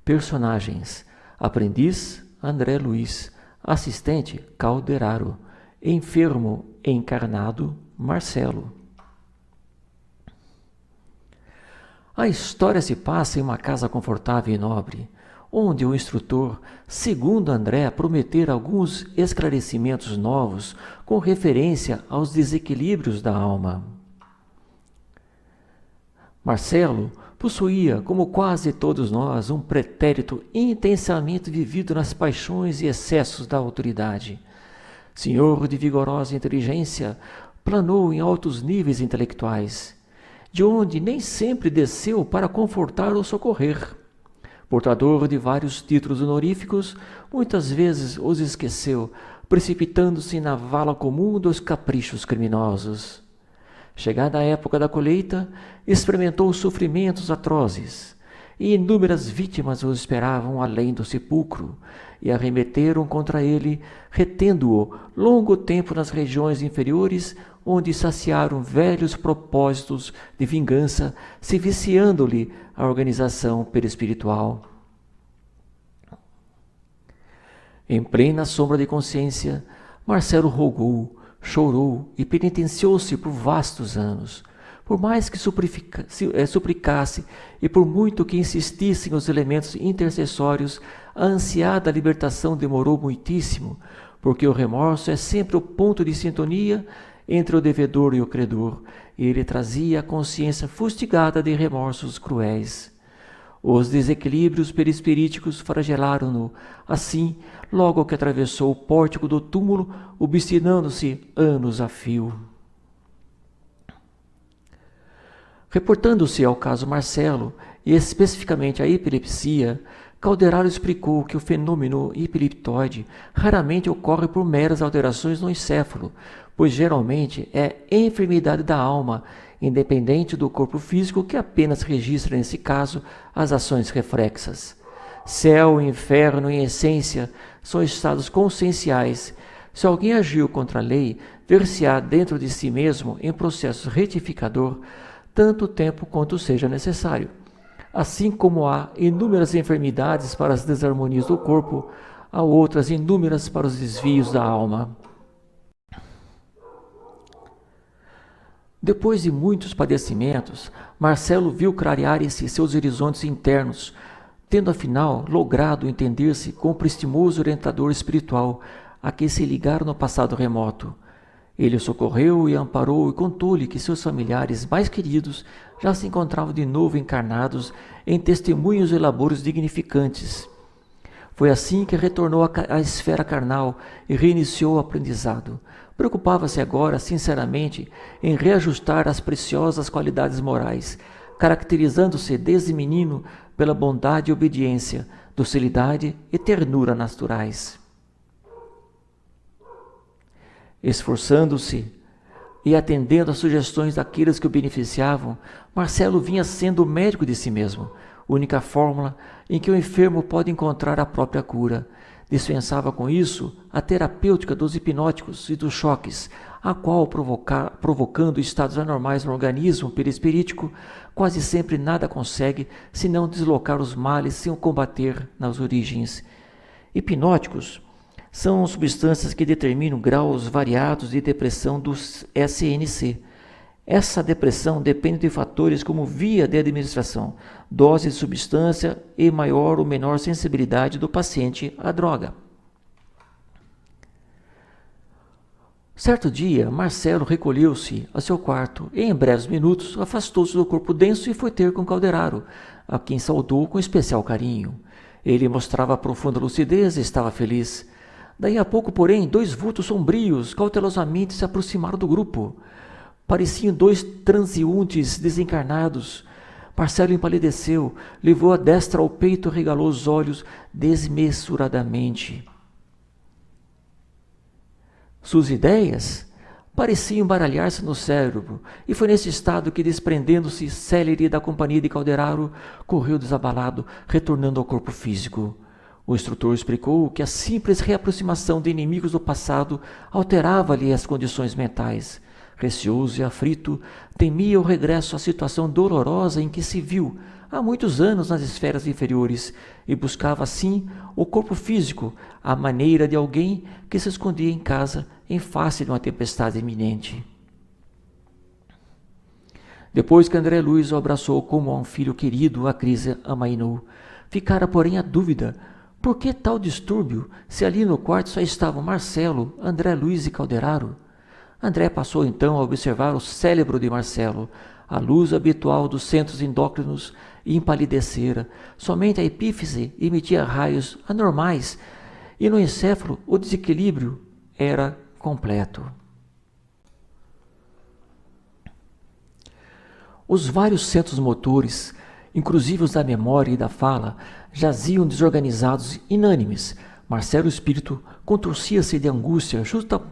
Personagens: aprendiz, André Luiz; assistente, Calderaro; enfermo encarnado, Marcelo. A história se passa em uma casa confortável e nobre, onde o instrutor, segundo André, prometera alguns esclarecimentos novos com referência aos desequilíbrios da alma. Marcelo possuía, como quase todos nós, um pretérito intensamente vivido nas paixões e excessos da autoridade. Senhor de vigorosa inteligência, planou em altos níveis intelectuais, de onde nem sempre desceu para confortar ou socorrer. Portador de vários títulos honoríficos, muitas vezes os esqueceu, precipitando-se na vala comum dos caprichos criminosos. Chegada a época da colheita, experimentou sofrimentos atrozes, e inúmeras vítimas o esperavam além do sepulcro, e arremeteram contra ele, retendo-o longo tempo nas regiões inferiores, onde saciaram velhos propósitos de vingança, se viciando-lhe a organização perispiritual. Em plena sombra de consciência, Marcelo rogou, chorou e penitenciou-se por vastos anos. Por mais que suplicasse e por muito que insistissem os elementos intercessórios, a ansiada libertação demorou muitíssimo, porque o remorso é sempre o ponto de sintonia entre o devedor e o credor, e ele trazia a consciência fustigada de remorsos cruéis. Os desequilíbrios perispiríticos flagelaram-no, assim, logo que atravessou o pórtico do túmulo, obstinando-se anos a fio. Reportando-se ao caso Marcelo, e especificamente à epilepsia, Calderaro explicou que o fenômeno epileptoide raramente ocorre por meras alterações no encéfalo, pois geralmente é enfermidade da alma, independente do corpo físico, que apenas registra, nesse caso, as ações reflexas. Céu e inferno, em essência, são estados conscienciais. Se alguém agiu contra a lei, ver-se-á dentro de si mesmo em processo retificador, tanto tempo quanto seja necessário. Assim como há inúmeras enfermidades para as desarmonias do corpo, há outras inúmeras para os desvios da alma. Depois de muitos padecimentos, Marcelo viu clarearem-se seus horizontes internos, tendo afinal logrado entender-se com o prestimoso orientador espiritual a quem se ligara no passado remoto. Ele o socorreu e amparou e contou-lhe que seus familiares mais queridos já se encontravam de novo encarnados em testemunhos e labores dignificantes. Foi assim que retornou à esfera carnal e reiniciou o aprendizado. Preocupava-se agora, sinceramente, em reajustar as preciosas qualidades morais, caracterizando-se desde menino pela bondade e obediência, docilidade e ternura naturais. Esforçando-se e atendendo às sugestões daqueles que o beneficiavam, Marcelo vinha sendo o médico de si mesmo, única fórmula em que o enfermo pode encontrar a própria cura. Dispensava com isso a terapêutica dos hipnóticos e dos choques, a qual, provocando estados anormais no organismo perispirítico, quase sempre nada consegue senão deslocar os males sem o combater nas origens. Hipnóticos são substâncias que determinam graus variados de depressão do SNC. Essa depressão depende de fatores como via de administração, dose de substância e maior ou menor sensibilidade do paciente à droga. Certo dia, Marcelo recolheu-se a seu quarto e, em breves minutos, afastou-se do corpo denso e foi ter com Calderaro, a quem saudou com especial carinho. Ele mostrava profunda lucidez e estava feliz. Daí a pouco, porém, 2 vultos sombrios cautelosamente se aproximaram do grupo. Pareciam 2 transeuntes desencarnados. Marcelo empalideceu, levou a destra ao peito e regalou os olhos desmesuradamente. Suas ideias pareciam baralhar-se no cérebro, e foi nesse estado que, desprendendo-se célere da companhia de Calderaro, correu desabalado, retornando ao corpo físico. O instrutor explicou que a simples reaproximação de inimigos do passado alterava-lhe as condições mentais. Receoso e aflito, temia o regresso à situação dolorosa em que se viu há muitos anos nas esferas inferiores e buscava assim o corpo físico, à maneira de alguém que se escondia em casa em face de uma tempestade iminente. Depois que André Luiz o abraçou como a um filho querido, a crise amainou. Ficara, porém, a dúvida: por que tal distúrbio, se ali no quarto só estavam Marcelo, André Luiz e Calderaro? André passou então a observar o cérebro de Marcelo. A luz habitual dos centros endócrinos empalidecera. Somente a epífise emitia raios anormais e no encéfalo o desequilíbrio era completo. Os vários centros motores, inclusive os da memória e da fala, jaziam desorganizados, inânimes. Marcelo espírito contorcia-se de angústia,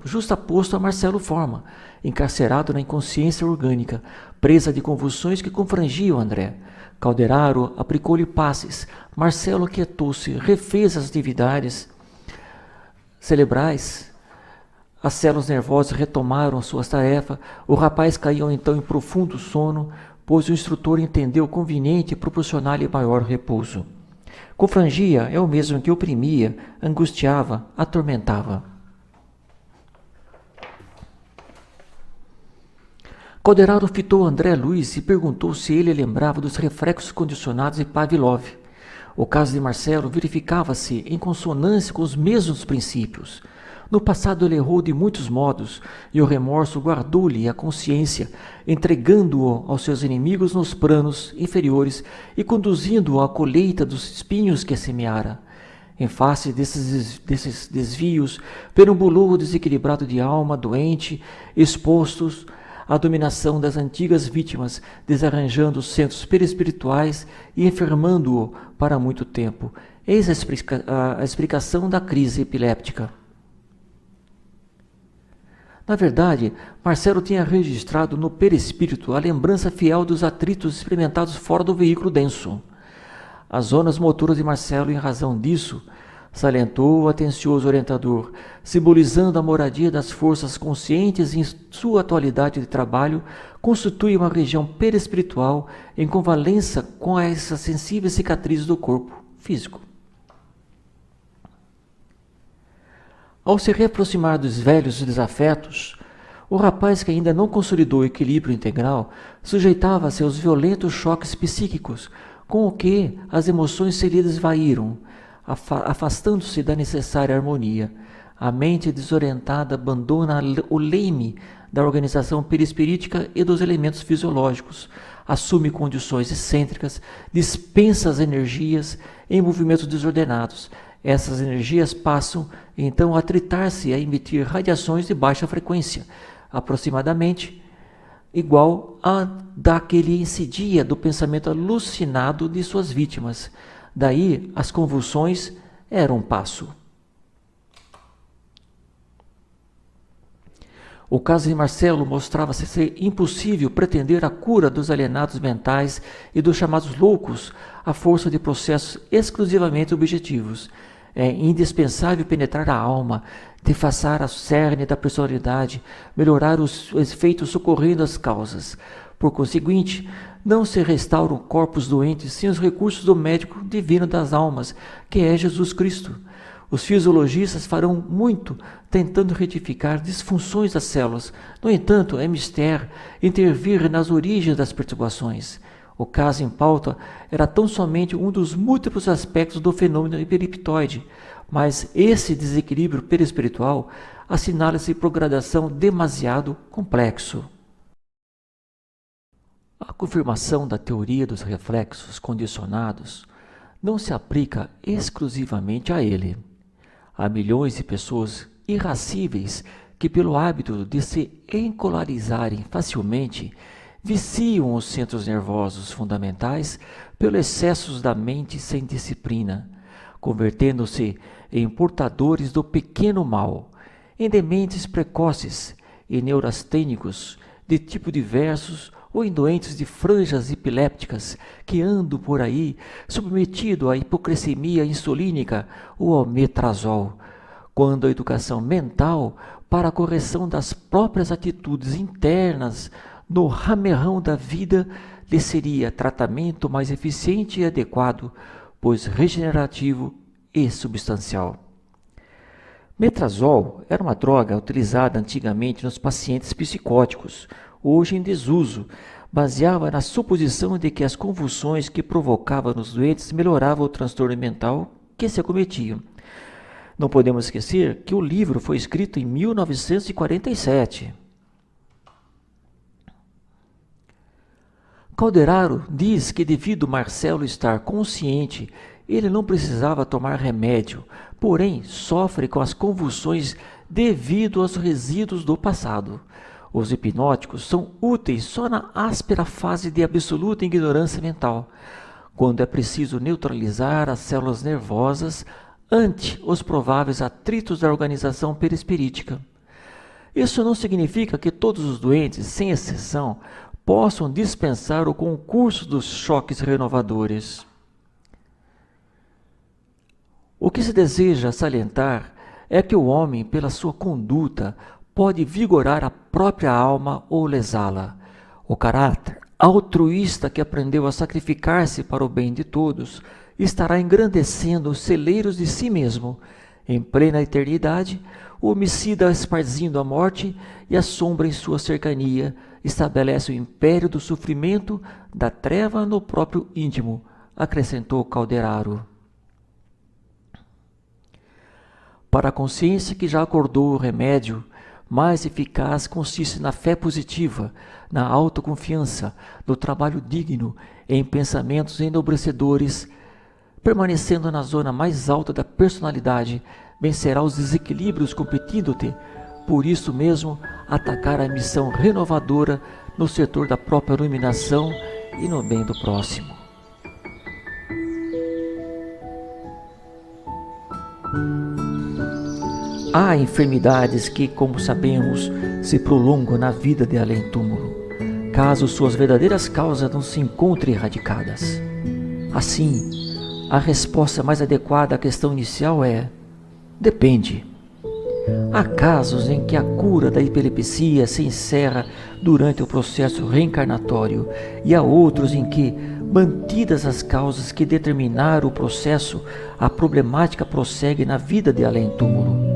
justaposto a Marcelo forma, encarcerado na inconsciência orgânica, presa de convulsões que confrangiam André. Calderaro aplicou-lhe passes, Marcelo quietou-se, refez as atividades cerebrais, as células nervosas retomaram suas tarefas, o rapaz caiu então em profundo sono, pois o instrutor entendeu conveniente proporcionar-lhe maior repouso. Confrangia é o mesmo que oprimia, angustiava, atormentava. Calderaro fitou André Luiz e perguntou se ele lembrava dos reflexos condicionados de Pavlov. O caso de Marcelo verificava-se em consonância com os mesmos princípios. No passado ele errou de muitos modos, e o remorso guardou-lhe a consciência, entregando-o aos seus inimigos nos planos inferiores e conduzindo-o à colheita dos espinhos que semeara. Em face desses desvios, perambulou o desequilibrado de alma doente, expostos à dominação das antigas vítimas, desarranjando os centros perispirituais e enfermando-o para muito tempo. Eis a explicação da crise epiléptica. Na verdade, Marcelo tinha registrado no perispírito a lembrança fiel dos atritos experimentados fora do veículo denso. As zonas motoras de Marcelo, em razão disso, salientou o atencioso orientador, simbolizando a moradia das forças conscientes em sua atualidade de trabalho, constitui uma região perispiritual em convalescença com essas sensíveis cicatrizes do corpo físico. Ao se reaproximar dos velhos desafetos, o rapaz, que ainda não consolidou o equilíbrio integral, sujeitava-se aos violentos choques psíquicos, com o que as emoções se lhe desvaíram, afastando-se da necessária harmonia. A mente desorientada abandona o leime da organização perispirítica e dos elementos fisiológicos, assume condições excêntricas, dispensa as energias em movimentos desordenados. Essas energias passam, então, a atritar-se, a emitir radiações de baixa frequência, aproximadamente igual a da que lhe incidia do pensamento alucinado de suas vítimas. Daí, as convulsões eram um passo. O caso de Marcelo mostrava-se ser impossível pretender a cura dos alienados mentais e dos chamados loucos à força de processos exclusivamente objetivos. É indispensável penetrar a alma, defaçar a cerne da personalidade, melhorar os efeitos socorrendo as causas. Por conseguinte, não se restauram corpos doentes sem os recursos do médico divino das almas, que é Jesus Cristo. Os fisiologistas farão muito tentando retificar disfunções das células. No entanto, é mister intervir nas origens das perturbações. O caso em pauta era tão somente um dos múltiplos aspectos do fenômeno hiperiptoide, mas esse desequilíbrio perispiritual assinala-se por gradação demasiado complexo. A confirmação da teoria dos reflexos condicionados não se aplica exclusivamente a ele. Há milhões de pessoas irascíveis que, pelo hábito de se encolarizarem facilmente, viciam os centros nervosos fundamentais pelos excessos da mente sem disciplina, convertendo-se em portadores do pequeno mal, em dementes precoces e neurastênicos de tipo diversos ou em doentes de franjas epilépticas que andam por aí submetido à hipocressemia insulínica ou ao metrazol, quando a educação mental para a correção das próprias atitudes internas no ramerrão da vida lhe seria tratamento mais eficiente e adequado, pois regenerativo e substancial. Metrazol era uma droga utilizada antigamente nos pacientes psicóticos, hoje em desuso, baseava na suposição de que as convulsões que provocava nos doentes melhoravam o transtorno mental que se acometiam. Não podemos esquecer que o livro foi escrito em 1947. Calderaro diz que, devido Marcelo estar consciente, ele não precisava tomar remédio, porém sofre com as convulsões devido aos resíduos do passado. Os hipnóticos são úteis só na áspera fase de absoluta ignorância mental, quando é preciso neutralizar as células nervosas ante os prováveis atritos da organização perispirítica. Isso não significa que todos os doentes, sem exceção, possam dispensar o concurso dos choques renovadores. O que se deseja salientar é que o homem, pela sua conduta, pode vigorar a própria alma ou lesá-la. O caráter altruísta que aprendeu a sacrificar-se para o bem de todos estará engrandecendo os celeiros de si mesmo. Em plena eternidade, o homicida esparzindo a morte e a sombra em sua cercania estabelece o império do sofrimento da treva no próprio íntimo, acrescentou Calderaro. Para a consciência que já acordou o remédio mais eficaz consiste na fé positiva, na autoconfiança, no trabalho digno, em pensamentos enobrecedores. Permanecendo na zona mais alta da personalidade, vencerá os desequilíbrios competindo-te. Por isso mesmo, atacar a missão renovadora no setor da própria iluminação e no bem do próximo. Há enfermidades que, como sabemos, se prolongam na vida de além-túmulo, caso suas verdadeiras causas não se encontrem erradicadas. Assim, a resposta mais adequada à questão inicial é: depende. Há casos em que a cura da epilepsia se encerra durante o processo reencarnatório e há outros em que, mantidas as causas que determinaram o processo, a problemática prossegue na vida de além-túmulo.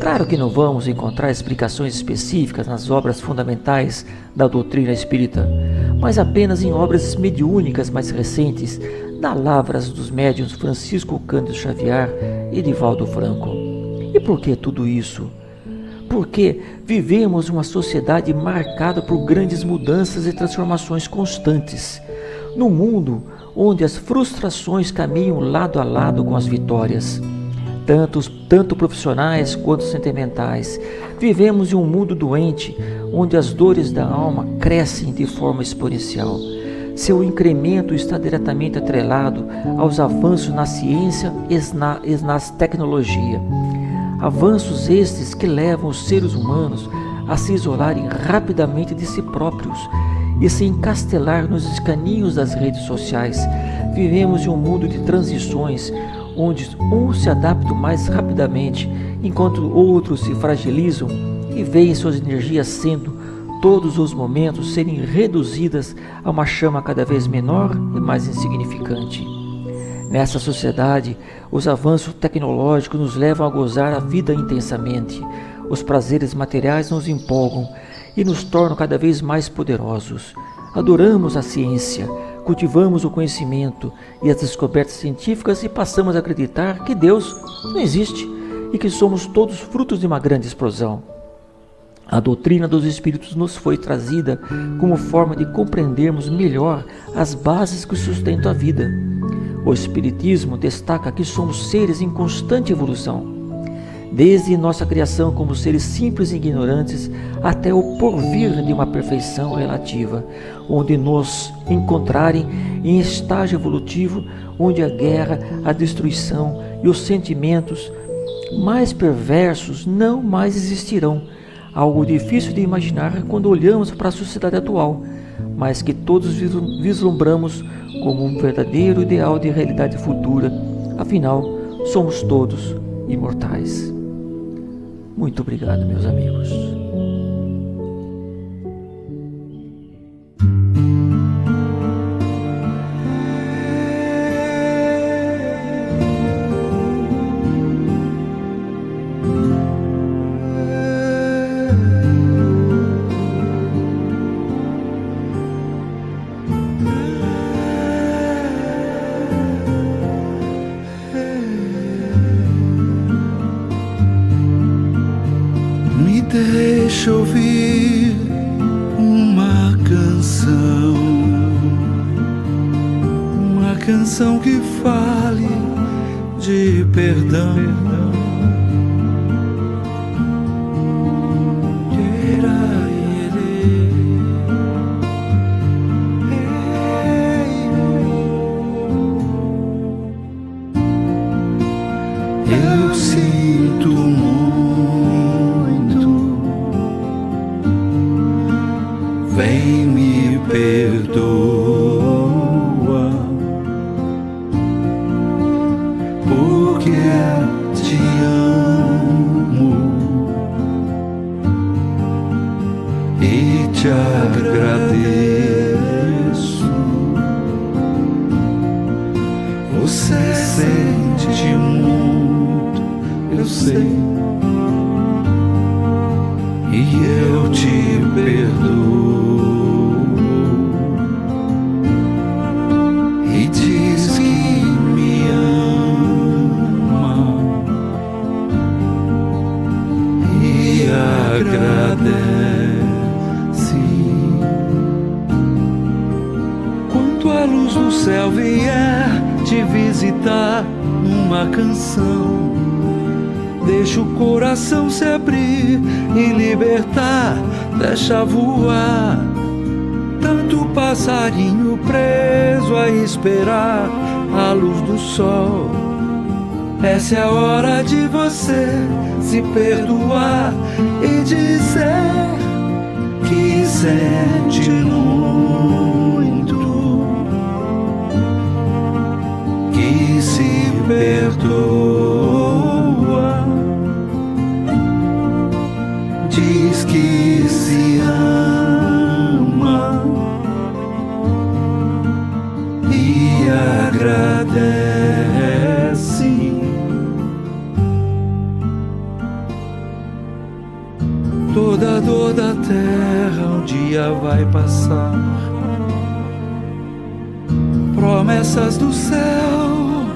Claro que não vamos encontrar explicações específicas nas obras fundamentais da doutrina espírita, mas apenas em obras mediúnicas mais recentes, da lavras dos médiuns Francisco Cândido Xavier e Divaldo Franco. E por que tudo isso? Porque vivemos uma sociedade marcada por grandes mudanças e transformações constantes, num mundo onde as frustrações caminham lado a lado com as vitórias. Tanto profissionais quanto sentimentais. Vivemos em um mundo doente, onde as dores da alma crescem de forma exponencial. Seu incremento está diretamente atrelado aos avanços na ciência e na tecnologia. Avanços estes que levam os seres humanos a se isolarem rapidamente de si próprios e se encastelar nos escaninhos das redes sociais. Vivemos em um mundo de transições, onde uns se adaptam mais rapidamente, enquanto outros se fragilizam e veem suas energias sendo, todos os momentos, serem reduzidas a uma chama cada vez menor e mais insignificante. Nessa sociedade, os avanços tecnológicos nos levam a gozar a vida intensamente. Os prazeres materiais nos empolgam e nos tornam cada vez mais poderosos. Adoramos a ciência, cultivamos o conhecimento e as descobertas científicas e passamos a acreditar que Deus não existe e que somos todos frutos de uma grande explosão. A doutrina dos Espíritos nos foi trazida como forma de compreendermos melhor as bases que sustentam a vida. O Espiritismo destaca que somos seres em constante evolução. Desde nossa criação como seres simples e ignorantes até o porvir de uma perfeição relativa, onde nos encontrarem em estágio evolutivo, onde a guerra, a destruição e os sentimentos mais perversos não mais existirão. Algo difícil de imaginar quando olhamos para a sociedade atual, mas que todos vislumbramos como um verdadeiro ideal de realidade futura. Afinal, somos todos imortais. Muito obrigado, meus amigos. Deixa ouvir uma canção que fale de perdão. Eu sinto muito, vem me perdoa, porque te amo e te agradeço. Você sente muito, eu sei, e eu te perdoo. E diz que me ama e agradece. Quando a luz do céu vier te visitar numa canção, deixa o coração se abrir e libertar, deixa voar. Tanto passarinho preso a esperar a luz do sol. Essa é a hora de você se perdoar e dizer que sente muito, que se perdoa. Diz que se ama e agradece. Toda dor da terra um dia vai passar. Promessas do céu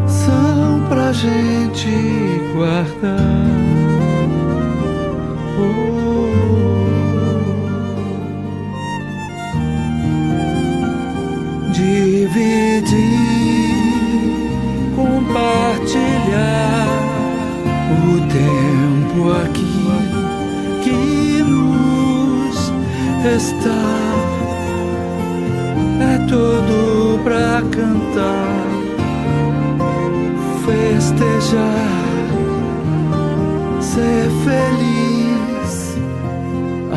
são pra gente guardar. Dividir, compartilhar o tempo aqui que nos está. É tudo pra cantar, festejar, ser feliz,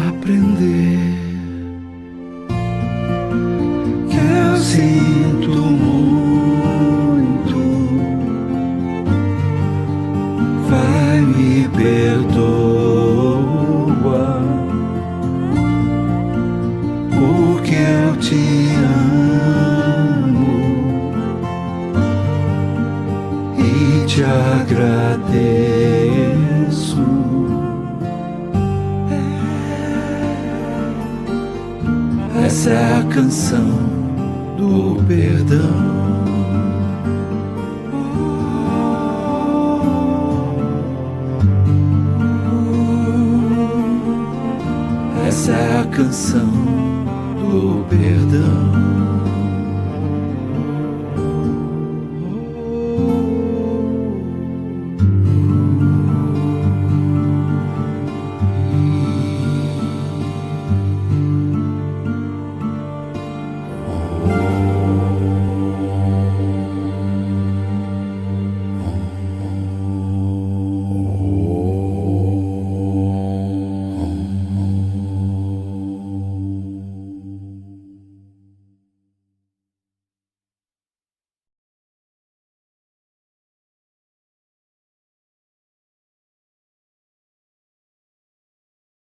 aprender. Que eu sinto muito, Essa é a canção do perdão. Essa é a canção do perdão.